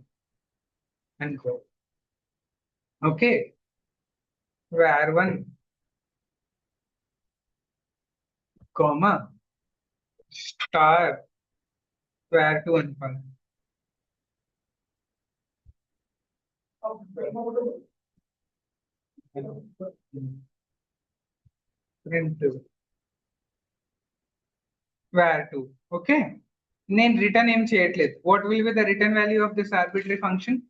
అనుకో. Okay, var1 comma star var2 అనుకోండి. Print var2. ఓకే, నేను రిటర్న్ ఏం చేయట్లేదు. What will be the return value of this arbitrary function?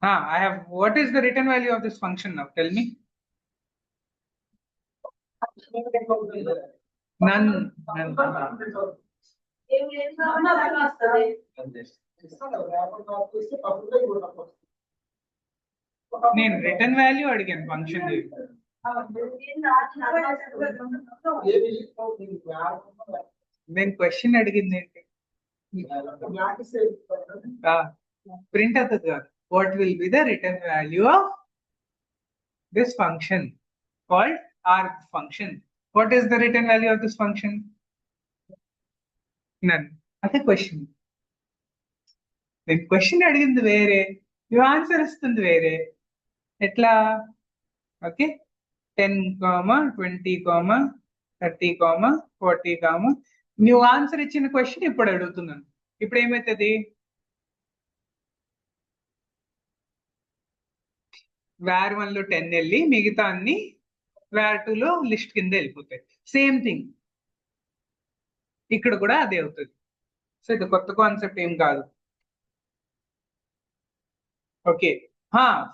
I have. What is the return value of this function now? Tell me. None. నేను return value అడిగాను function. నేను question అడిగింది ఏంటి? Print అవుతుంది కాదు. What will be the return value of this function called arg function? What is the return value of this function? None. That's a question. The question అడిగింది వేరే, you answer ఇస్తుంది వేరే. ఎట్లా? ఓకే, 10, 20, 30, 40, నువ్వు ఆన్సర్ ఇచ్చిన question ఇప్పుడు అడుగుతున్నాను. ఇప్పుడు ఏమవుతుంది? var1 లో 10 వెళ్ళి మిగతా అన్ని var2 లో లిస్ట్ కింద వెళ్ళిపోతాయి. సేమ్ థింగ్ ఇక్కడ కూడా అదే అవుతుంది. సో ఇది కొత్త కాన్సెప్ట్ ఏం కాదు. ఓకే,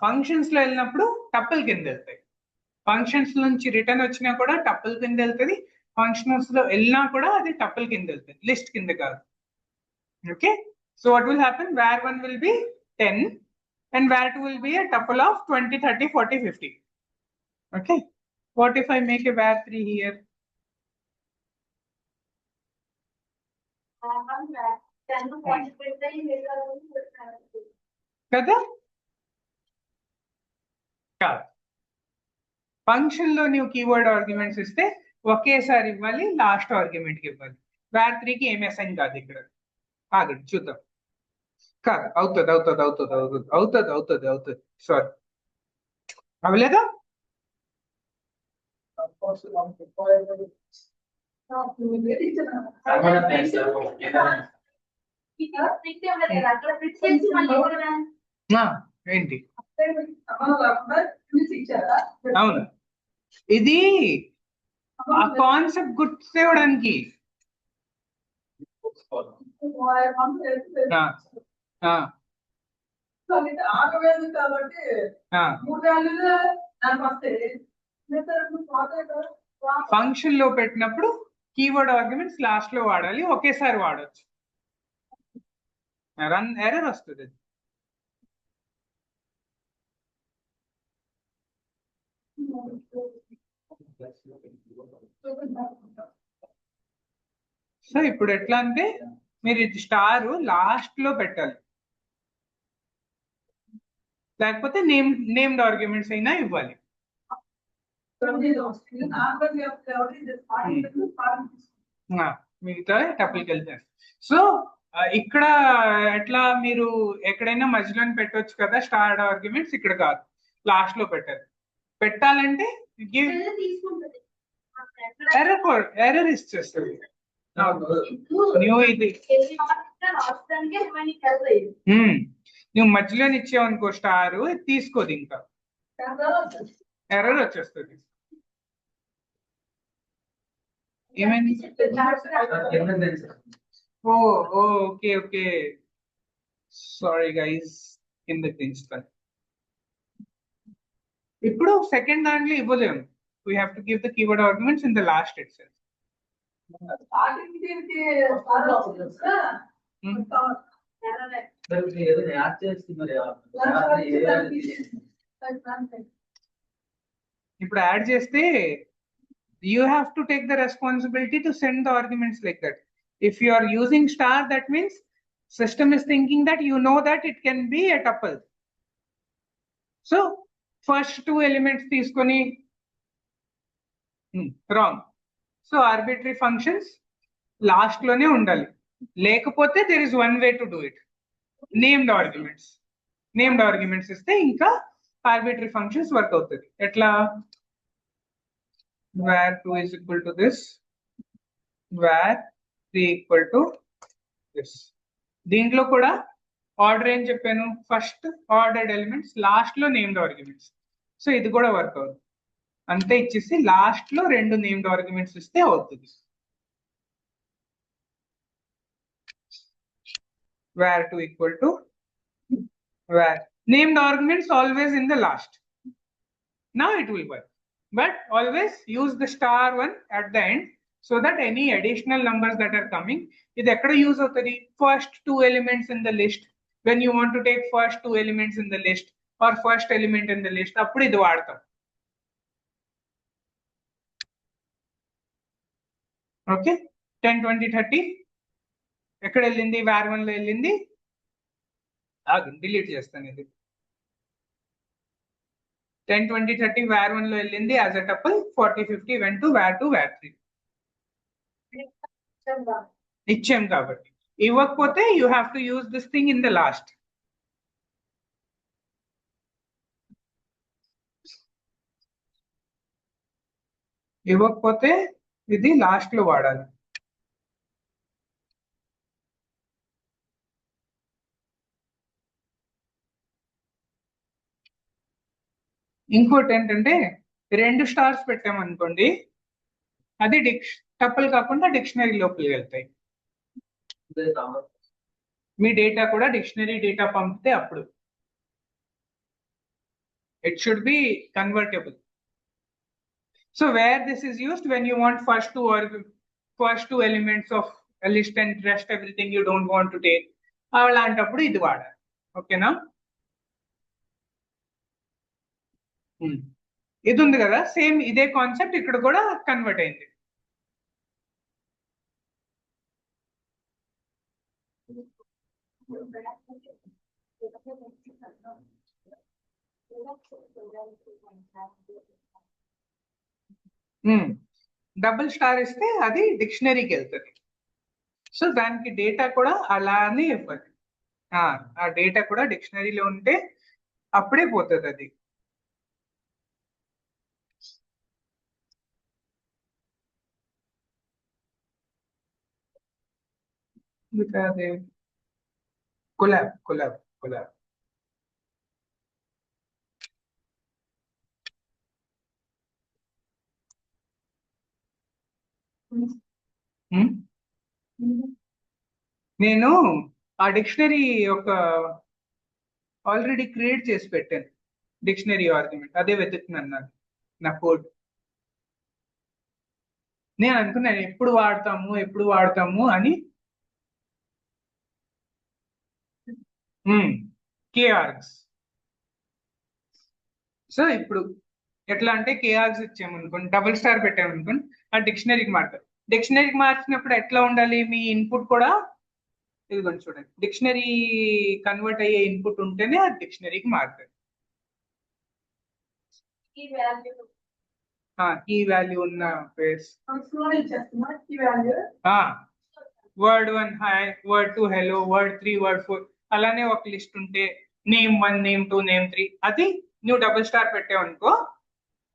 ఫంక్షన్స్ లో వెళ్ళినప్పుడు టపుల్ కింద వెళ్తాయి. ఫంక్షన్స్ నుంచి రిటర్న్ వచ్చినా కూడా టపుల్ కింద వెళ్తుంది, ఫంక్షనల్స్ లో వెళ్ళినా కూడా అది టపుల్ కింద వెళ్తుంది, లిస్ట్ కింద కాదు. Okay, so what will happen, where 1 will be 10 and where 2 will be a tuple of 20, 30, 40, 50. Okay, what if I make a where 3 here? కదా కాదు, ఫంక్షన్ లో నువ్వు కీవర్డ్ ఆర్గ్యుమెంట్స్ ఇస్తే ఒకేసారి ఇవ్వాలి, లాస్ట్ ఆర్గ్యుమెంట్ కి ఇవ్వాలి. వేర్ 3 కి ఏం అసైన్ కాదు ఇక్కడ. ఆగండి చూద్దాం. కాదు, అవుతుంది అవుతుంది అవుతుంది అవుతుంది అవుతుంది అవుతుంది అవుతుంది సారీ, అవ్వలేదా? ఏంటి అవును, ఇది ఆ కాన్సెప్ట్ గుర్తు తేవడానికి. ఫంక్షన్ లో పెట్టినప్పుడు కీవర్డ్ ఆర్గ్యుమెంట్స్ లాస్ట్ లో వాడాలి, ఒకేసారి వాడచ్చు. రన్ ఎర్రర్ వస్తుంది. సో ఇప్పుడు ఎట్లా అంటే మీరు ఇది స్టార్ లాస్ట్ లో పెట్టాలి, లేకపోతే నేమ్డ్ ఆర్గ్యుమెంట్స్ అయినా ఇవ్వాలి. మిగతా టపుల్కి వెళ్తారు. సో ఇక్కడ ఎట్లా మీరు ఎక్కడైనా మధ్యలో పెట్టవచ్చు కదా స్టార్డ్ ఆర్గ్యుమెంట్స్, ఇక్కడ కాదు, లాస్ట్ లో పెట్టాలి. పెట్టాలంటే ఎర్రర్ ఇచ్చేస్తుంది. నువ్వు మధ్యలో ఇచ్చావు అనుకో స్టార్, తీసుకోదు, ఇంకా ఎర్రర్ వచ్చేస్తుంది. ఏమైంది? ఓకే ఓకే సారీ గైస్, కిందకి దించుతాను. ఇప్పుడు సెకండ్ దాంట్లో ఇవ్వలేము, we have to give the keyword arguments in the lost it self. ఇప్పుడు యాడ్ చేస్తే you have to take the responsibility to send the arguments like that. If you are using star, that means system is thinking that you know that it can be a tuple. So first 2 elements తీసుకొని wrong. So arbitrary functions last లోనే ఉండాలి, లేకపోతే there is one way to do it, named arguments ఇస్తే ఇంకా arbitrary functions work అవుతుంది. ఎట్లా? where 2 is equal to this, where 3 equal to this. దీంట్లో కూడా ఆర్డర్ ఏం చెప్పాను, ఫస్ట్ ఆర్డర్డ్ ఎలిమెంట్స్, లాస్ట్ లో నేమ్డ్ ఆర్గ్యుమెంట్స్. సో ఇది కూడా వర్క్ అవుతుంది. అంతే ఇచ్చేసి లాస్ట్ లో 2 నేమ్డ్ ఆర్గ్యుమెంట్స్ ఇస్తే అవుతుంది. where 2 equal to where named arguments always in the last. Now it will work, but always use the star one at the end so that any additional numbers that are coming, ఇది ఎక్కడ use అవుతుంది? first 2 elements in the list, when you want to take first 2 elements in the list or first element in the list, అప్పుడు ఇది వాడతాం. Okay, 10, 20, 30 ఎక్కడ వెళ్ళింది? where 1 లో వెళ్ళింది. డిలీట్ చేస్తాను ఇది. 10, 20, 30 where 1 లో వెళ్ళింది as a tuple, 40, 50 went to where 2, where 3. ఇచ్చాం కాబట్టి. ఇవ్వకపోతే you have to use this thing in the last. ఇవ్వకపోతే ఇది లాస్ట్ లో వాడాలి. ఇంకోటి ఏంటంటే 2 స్టార్స్ పెట్టామనుకోండి, అది టపుల్ కాకుండా డిక్షనరీ లోపలికి వెళ్తాయి. మీ డేటా కూడా డిక్షనరీ డేటా పంపితే అప్పుడు it should be convertible. So where this is used when you want first two elements of a list and rest everything you don't want to take. అలాంటప్పుడు ఇది వాడాలి. ఓకేనా? ఇది ఉంది కదా, సేమ్ ఇదే కాన్సెప్ట్ ఇక్కడ కూడా కన్వర్ట్ అయింది. డబుల్ స్టార్ ఇస్తే అది డిక్షనరీకి వెళ్తుంది. సో దానికి డేటా కూడా అలానే ఇవ్వాలి. ఆ డేటా కూడా డిక్షనరీలో ఉంటే అప్పుడే పోతుంది అది. అదే కొలాబ్ కొలాబ్ కొలాబ్. నేను ఆ డిక్షనరీ ఒక ఆల్రెడీ క్రియేట్ చేసి పెట్టాను, డిక్షనరీ ఆర్గ్యుమెంట్. అదే వెతుకుతున్నాను నాకు నా కోడ్. నేను అనుకున్నాను ఎప్పుడు వాడతాము అని. కేఆర్గ్స్. సో ఇప్పుడు ఎట్లా అంటే కేఆర్గ్స్ ఇచ్చామనుకోండి, డబుల్ స్టార్ పెట్టామనుకోండి, ఆ డిక్షనరీకి మారుతారు. డిక్షనరీకి మార్చినప్పుడు ఎట్లా ఉండాలి మీ ఇన్పుట్ కూడా? ఇదిగోండి చూడండి, డిక్షనరీ కన్వర్ట్ అయ్యే ఇన్పుట్ ఉంటేనే అది డిక్షనరీకి మారుతుంది. కీ వాల్యూ ఉన్న pairs, word 1 hi, word 2 hello, word 3 word 4 అలానే ఒక లిస్ట్ ఉంటే నేమ్ 1 నేమ్ 2 నేమ్ 3 అది నువ్వు డబుల్ స్టార్ పెట్టావు అనుకో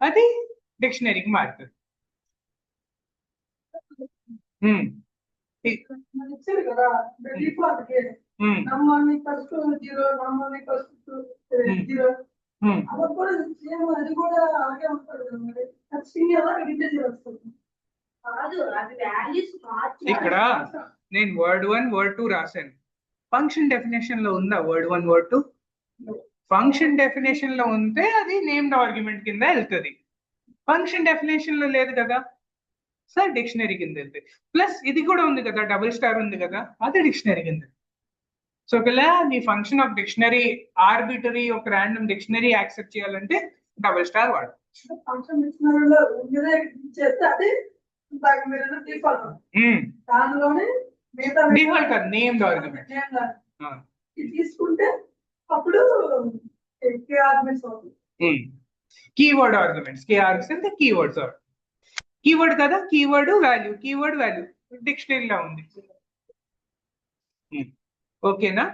అది డిక్షనరీకి మారుతుంది. ఇచ్చారు కదా డిఫాల్ట్ కి నమ్మని ఫస్ట్ 0 నమ్మని ఫస్ట్ 0 అది కూడా సేమ్, అది కూడా అలాగే ఉంటుంది కదా. మరి అది సింగిల్ ఇంటిజర్ వస్తుంది. కాదు, అది వాల్యూస్ మార్చాలి. ఇక్కడ నేను వర్డ్ 1 వర్డ్ 2 రాశాను. ఫంక్షన్ డెఫినేషన్ లో ఉందా వర్డ్ 1 వర్డ్ 2? ఫంక్షన్ డెఫినేషన్ లో ఉంటే అది నేమ్డ్ ఆర్గ్యుమెంట్ కింద వెళ్తుంది. ఫంక్షన్ డెఫినేషన్ లో లేదు కదా, సార్ డిక్షనరీ కింద వెళ్తుంది. ప్లస్ ఇది కూడా ఉంది కదా, డబుల్ స్టార్ ఉంది కదా, అది డిక్షనరీ కింద. సో ఒకవేళ నీ ఫంక్షన్ ఆఫ్ డిక్షనరీ ఆర్బిటరీ ఒక ర్యాండమ్ డిక్షనరీ యాక్సెప్ట్ చేయాలంటే డబుల్ స్టార్ వాడు. ఫంక్షన్ డిక్షనరీలో ఉండే చేస్తే అది మీరు డిఫాల్ట్ దానిలోనే డిఫాల్ట్ కాదు, నేమ్డ్ ఆర్గ్యుమెంట్ ఇది తీసుకుంటే అప్పుడు ఆర్గ్యుమెంట్స్ అవుతుంది. కీవర్డ్ ఆర్గ్యుమెంట్స్, కేఆర్గ్స్ అంటే కీవర్డ్స్. కీవర్డ్ కదా, కీవర్డ్ వాల్యూ డిక్షనరీలో ఉంది. ఓకేనా?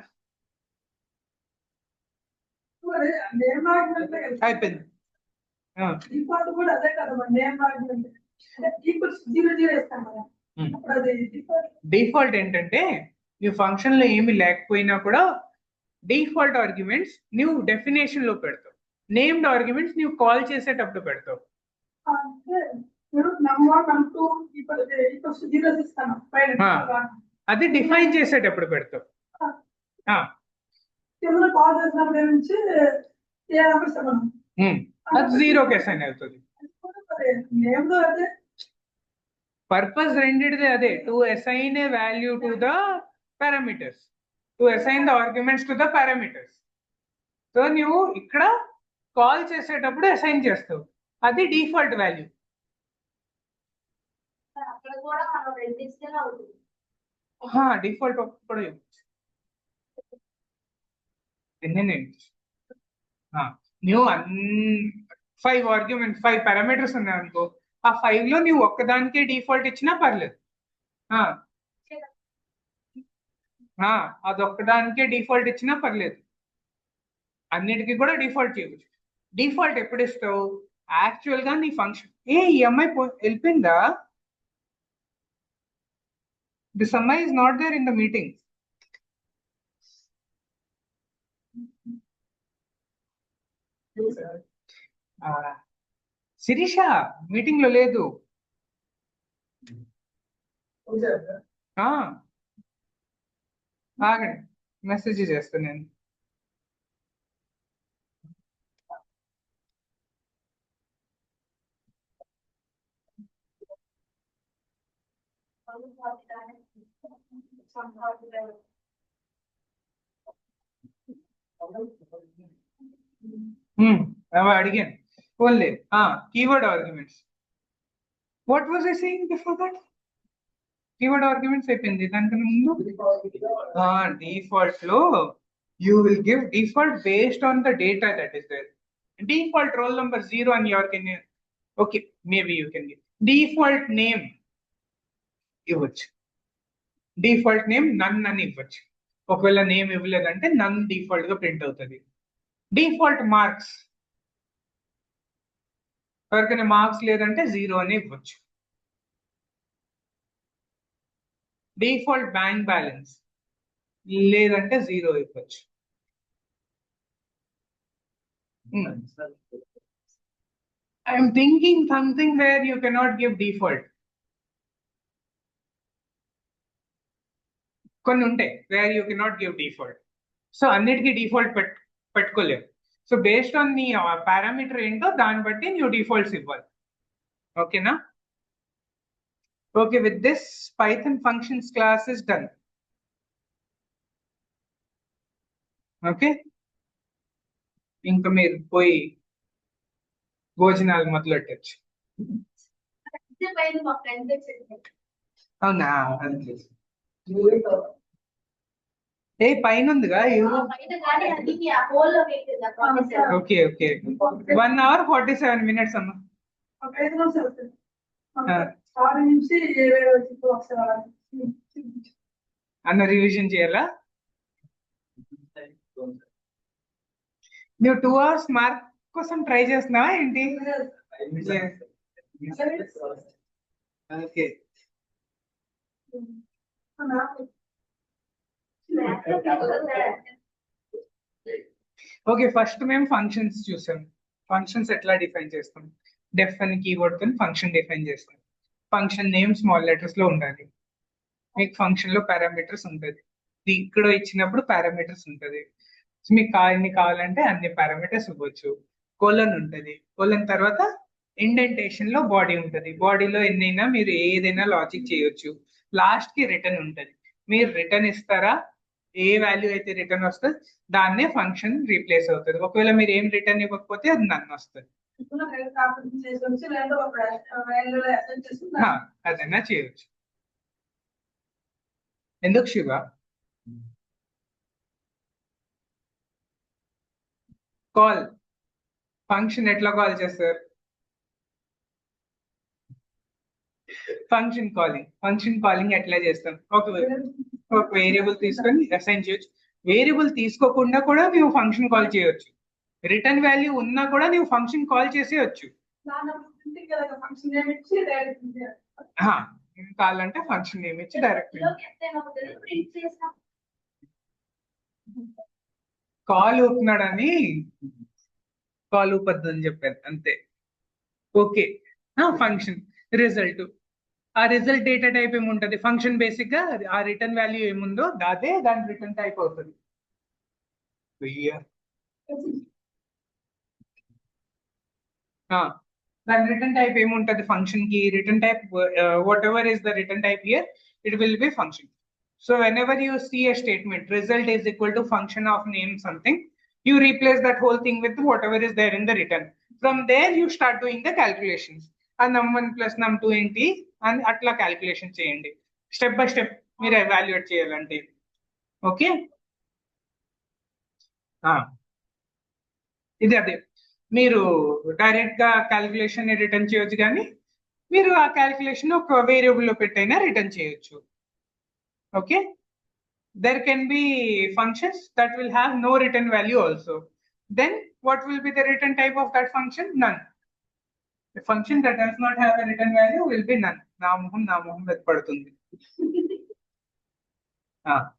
నేమ్ ఆర్గ్యుమెంట్ అయిపోయింది. డిఫాల్ట్ కూడా అదే కదా, నేమ్ ఆర్గ్యుమెంట్ ఈక్వల్స్ 0 0 వేస్తాం కదా. అప్పుడు అది డిఫాల్ట్ ఏంటంటే నీ ఫంక్షన్ లో ఏమి లేకపోయినా కూడా డిఫాల్ట్ ఆర్గ్యుమెంట్స్ నువ్వు డెఫినేషన్ లో పెడతావు, నేమ్డ్ ఆర్గ్యుమెంట్స్ నువ్వు కాల్ చేసేటప్పుడు పెడతావు. అది డిఫైన్ చేసేటప్పుడు పెడతావు. అది 0కి అసైన్ అవుతుంది. పర్పస్ రెండిటిదే అదే, to assign A value to the parameters, to assign the arguments to the parameters. So నువ్వు ఇక్కడ కాల్ చేసేటప్పుడు అసైన్ చేస్తావు, అది డిఫాల్ట్ వాల్యూ. అక్కడ కూడా మనం రెండిస్తేనే అవుతుంది. డిఫాల్ట్ కూడా నువ్వు 5 పారామీటర్స్ ఉన్నాయి అనుకో, ఆ 5 లో నువ్వు ఒక్కదానికే డిఫాల్ట్ ఇచ్చినా పర్లేదు. అదొక్కదానికే డిఫాల్ట్ ఇచ్చినా పర్లేదు, అన్నిటికీ కూడా డిఫాల్ట్ చేయవచ్చు. డిఫాల్ట్ ఎప్పుడు ఇస్తావు? యాక్చువల్ గా నీ ఫంక్షన్ ఈ అమ్మాయి వెళ్ళిపోయిందా? This Amma is not there in the meeting. Sirisha meeting lo ledu. ఆగండి, మెసేజ్ చేస్తాను నేను. అడిగాను only keyword arguments. What was I saying before that? Keyword arguments అయిపోయింది. దానికన్నా ముందు డిఫాల్ట్ లో you will give default based on the data that is there. Default roll number 0 and your can okay, maybe you can give default name ఇవ్వచ్చు. Default name నన్ అని ఇవ్వచ్చు. ఒకవేళ name ఇవ్వలేదంటే నన్ default గా print అవుతుంది. డిఫాల్ట్ మార్క్స్, ఎవరికైనా marks లేదంటే 0 అని ఇవ్వచ్చు. డిఫాల్ట్ బ్యాంక్ బ్యాలెన్స్ లేదంటే 0 ఇవ్వచ్చు. I'm thinking something where you cannot give default. కొన్ని ఉంటాయి where you cannot give default. So అన్నిటికీ డిఫాల్ట్ పెట్టుకోలేవు. సో బేస్డ్ ఆన్ నీ పారామీటర్ ఏంటో దాన్ని బట్టి నువ్వు డిఫాల్ట్స్ ఇవ్వాలి. ఓకేనా? Okay, with this Python functions class is done. Okay, ఇంకా మీరు పోయి భోజనాలు మొదలెట్టచ్చు. అవునా? ఏ పైన ఉందిగా. ఓకే ఓకే, 1 hour 47 minutes అమ్మా. ఒక 5 నిమిషాలు అవుతుంది. 6 నుంచి 7 వరకు ఒకసారి అన్న రివిజన్ చేయాలా? నువ్వు 2 hours మార్క్ కోసం ట్రై చేస్తున్నావా ఏంటి? ఓకే ఓకే, ఫస్ట్ మేము ఫంక్షన్స్ చూసాం. ఫంక్షన్స్ ఎట్లా డిఫైన్ చేస్తాం? డెఫ్ అని కీవర్డ్ తో ఫంక్షన్ డిఫైన్ చేస్తాం. ఫంక్షన్ నేమ్ స్మాల్ లెటర్స్ లో ఉండాలి. మీకు ఫంక్షన్ లో పారామీటర్స్ ఉంటుంది. ఇక్కడ ఇచ్చినప్పుడు పారామీటర్స్ ఉంటుంది. మీకు ఎన్ని కావాలంటే అన్ని పారామీటర్స్ ఇవ్వచ్చు. కోలన్ ఉంటుంది. కోలన్ తర్వాత ఇండెంటేషన్ లో బాడీ ఉంటుంది. బాడీలో ఎన్నైనా మీరు ఏదైనా లాజిక్ చేయొచ్చు. లాస్ట్ కి రిటర్న్ ఉంటుంది. మీరు రిటర్న్ ఇస్తారా, ఏ వాల్యూ అయితే రిటర్న్ వస్తుంది దాన్నే ఫంక్షన్ రీప్లేస్ అవుతుంది. ఒకవేళ మీరు ఏం రిటర్న్ ఇవ్వకపోతే అది నన్ను వస్తుంది. అదైనా చేయొచ్చు. ఎందుకు శివ? కాల్ ఫంక్షన్ ఎట్లా కాల్ చేస్తారు? ఫంక్షన్ కాలింగ్ ఎట్లా చేస్తాం? ఒక వేరియబుల్ తీసుకొని అసైన్ చేయొచ్చు. వేరియబుల్ తీసుకోకుండా కూడా నువ్వు ఫంక్షన్ కాల్ చేయొచ్చు. రిటర్న్ వాల్యూ ఉన్నా కూడా నువ్వు ఫంక్షన్ కాల్ చేసేయచ్చు. కావాలంటే ఫంక్షన్ నేమ్ ఇచ్చి డైరెక్ట్ కాల్ ఊపుతున్నాడని కాల్ ఊపద్దని చెప్పాను అంతే. ఓకే, ఫంక్షన్ రిజల్ట్, ఆ రిజల్ట్ డేటా టైప్ ఏముంటది? ఫంక్షన్ బేసిక్ గా ఆ రిటర్న్ వాల్యూ ఏముందో అదే దాని రిటర్న్ టైప్ అవుతుంది. దాని రిటర్న్ టైప్ ఏముంటది? ఫంక్షన్ కి return type what ever is the return type here it will be function. So whenever you see a statement result is equal to function of name something, you replace that whole thing with whatever is there in the return. From there you start doing the calculations. num1 plus num2 ఏంటి అని అట్లా calculation చేయండి. Step by step మీరు evaluate చేయాలంటే. Okay, ఇది అదే మీరు direct గా క్యాల్కులేషన్ రిటర్న్ చేయొచ్చు, కానీ మీరు ఆ క్యాల్కులేషన్ ఒక వేరియబుల్ లో పెట్టైనా రిటర్న్ చేయొచ్చు. Okay, there can be functions that will have no return value also. Then what will be the return type of that function? None. A function that does not have a return value will be none. Namoham padtundi.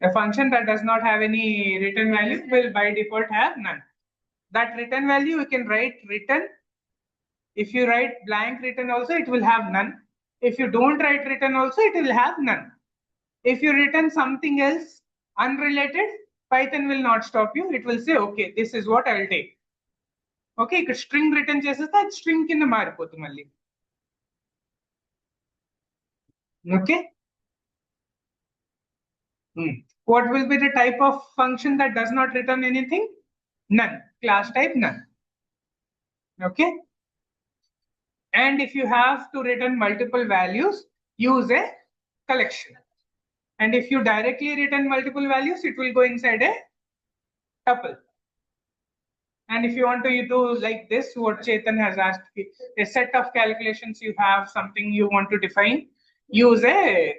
A function that does not have any return value will by default have none. That return value you can write return. If you write blank return also it will have none. If you don't write return also it will have none. If you return something else unrelated, Python will not stop you. It will say, okay, this is what I will take. Okay, if string return chesesta, string కింద మారిపోతుంది మళ్ళీ. Okay, What will be the type of function that does not return anything? None. Class type none. Okay. And if you have to return multiple values, use a collection. And if you directly return multiple values, it will go inside a tuple. And if you want to do like this, what Chetan has asked, a set of calculations, you have something you want to define, use a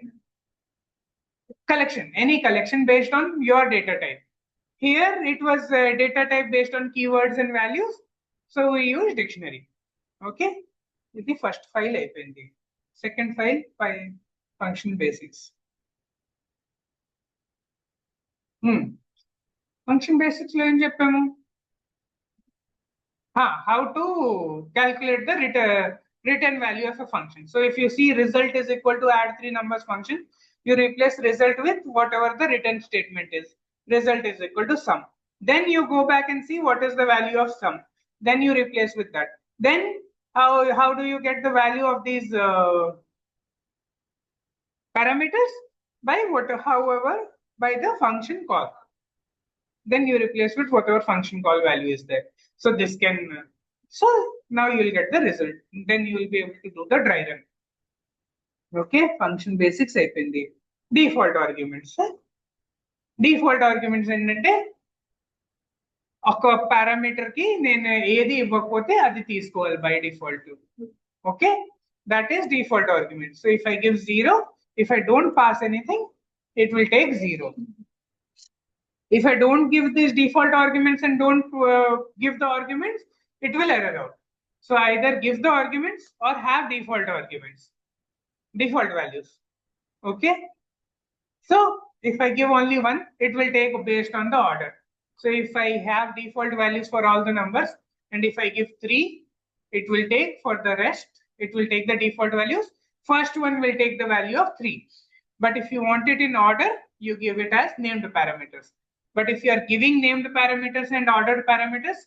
collection, any collection based on your data type. Here it was a data type based on keywords and values. So we use dictionary. Okay. This is the first file అయిపోయింది. Second file function basics. Function basics లో ఏం చెప్పాము? How to calculate the return value of a function. So if you see result is equal to add three numbers function, you replace result with whatever the return statement is. Result is equal to sum. Then you go back and see what is the value of sum. Then you replace with that. Then how do you get the value of these parameters? By by the function call. Then you replace with whatever function call value is there. So this can, so now you will get the result. Then you will be able to do the dry run. Okay, function basics అయిపోయింది. Default arguments. Default arguments ఏంటంటే ఒక parameter కి నేను ఏది ఇవ్వకపోతే అది తీసుకోవాలి by default. Okay, that is default argument. So if I give 0, if I don't pass anything, it will take 0. If I don't give these default arguments and don't give the arguments, it will error out. So either give the arguments or have default arguments, default values. Okay. So if I give only one, it will take based on the order. So if I have default values for all the numbers, and if I give 3, it will take for the rest, it will take the default values. First one will take the value of 3. But if you want it in order, you give it as named parameters. But if you are giving named parameters and ordered parameters,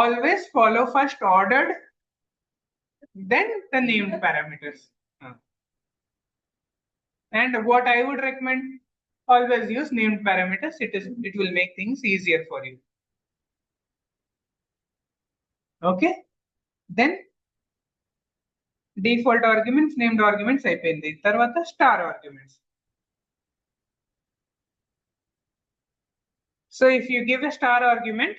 always follow first ordered, then the named parameters. And what I would recommend, always use named parameters. It will make things easier for you. Okay. Then default arguments, named arguments అయిపోయింది. తర్వాత star arguments. So if you give a star argument,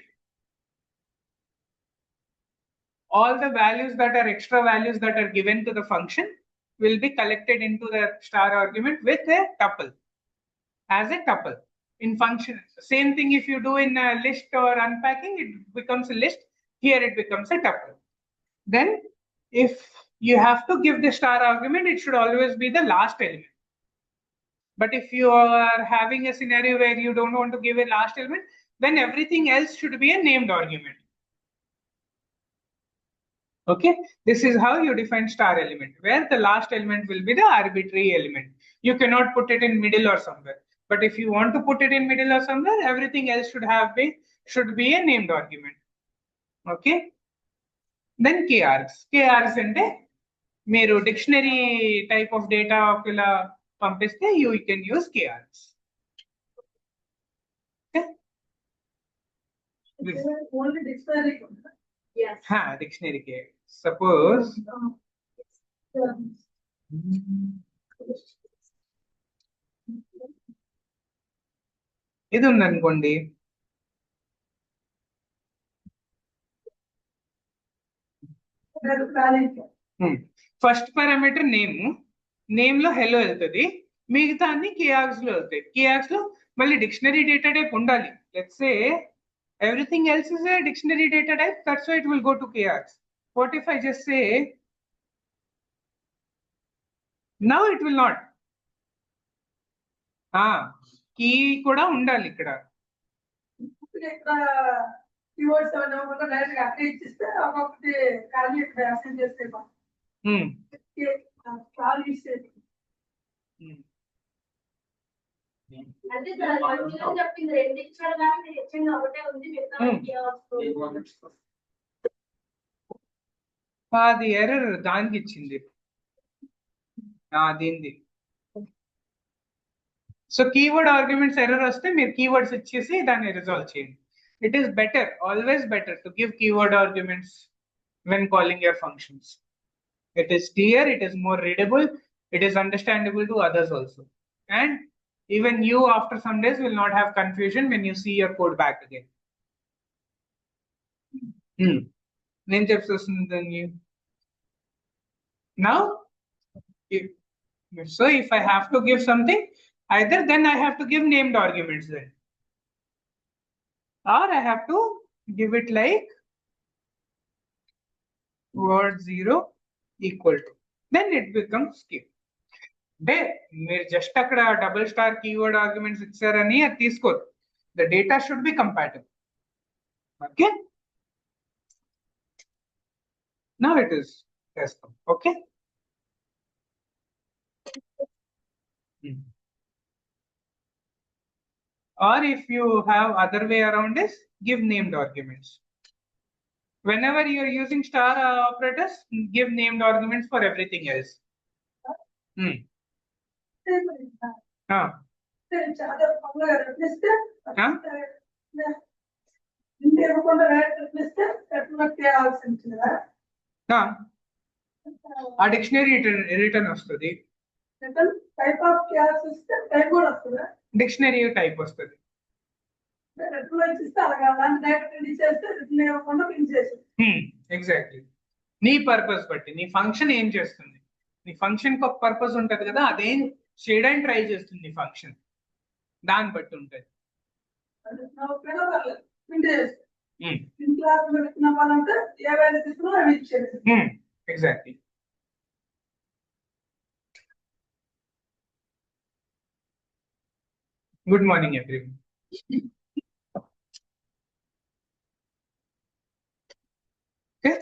all the values that are extra values that are given to the function will be collected into the star argument with a tuple, as a tuple. In function, same thing if you do in a list or unpacking, it becomes a list. Here it becomes a tuple. Then if you have to give the star argument, it should always be the last element. But if you are having a scenario where you don't want to give a last element, then everything else should be a named argument. Okay, this is how you define star element, where the last element will be the arbitrary element. You cannot put it in middle or somewhere. But if you want to put it in middle or somewhere, everything else should be a named argument. Okay. Then k-args. K-args అంటే మీరు dictionary type of data ఇలా పంపిస్తే you can use k-args. Okay. Only dictionary. Yes. Dictionary ke. Suppose ఇది ఉందనుకోండి, first parameter name లో hello వెళ్తుంది, మిగతా అన్ని k-args లో వెళ్తాయి. k-args లో మళ్ళీ డిక్షనరీ డేటా టైప్ ఉండాలి. Let's say everything else is a dictionary data type, that's why it will go to k-args. What if I just say now it will not? Key కూడా ఉండాలి ఇక్కడ. ఇక్కడ keywords అవ్వకుండా direct గా apply చేస్తే ఒక్కొక్కటి ఖాళీ ఇక్కడ అసైన్ చేస్తే ఖాళీ ఇస్తే అంటే చెప్పింది రెండు ఇచ్చాడు కానీ మీరు ఇచ్చింది ఒకటే ఉంది. అది ఎర్రర్ దానికి ఇచ్చింది దీనిది. సో కీవర్డ్ ఆర్గ్యుమెంట్స్ ఎర్రర్ వస్తే మీరు కీవర్డ్స్ ఇచ్చేసి దాన్ని రిజాల్వ్ చేయండి. It is better, always better to give keyword arguments when calling your functions. It is clear, it is more readable, it is understandable to others also. And even you after some days will not have confusion when you see your code back again. Then now, if I have to give something, either then I have to give named arguments then. Or I have to give it like word 0 equal to, then it becomes q. అంటే మీరు just అక్కడ double star keyword arguments ఇచ్చారని అది తీసుకోరు. The data should be compatible. Okay, now it is okay. Or if you have other way around this, give named arguments. Whenever you are using star operators, give named arguments for everything else. చాలా పండుగ రప్పిస్తే రప్పిస్తే కట్టుబడి చేయాల్సింది కదా. ఆ dictionary return వస్తుంది, type of చేయాల్సి వస్తే type కూడా వస్తుందా? డిక్షనరీ టైప్ వస్తుంది. ఎగ్జాక్ట్లీ, నీ పర్పస్ బట్టి నీ ఫంక్షన్ ఏం చేస్తుంది, నీ ఫంక్షన్ కి ఒక పర్పస్ ఉంటది కదా, అదేం చేయడానికి ట్రై చేస్తుంది నీ ఫంక్షన్, దాన్ని బట్టి ఉంటది. Exactly. Good morning everyone. Okay.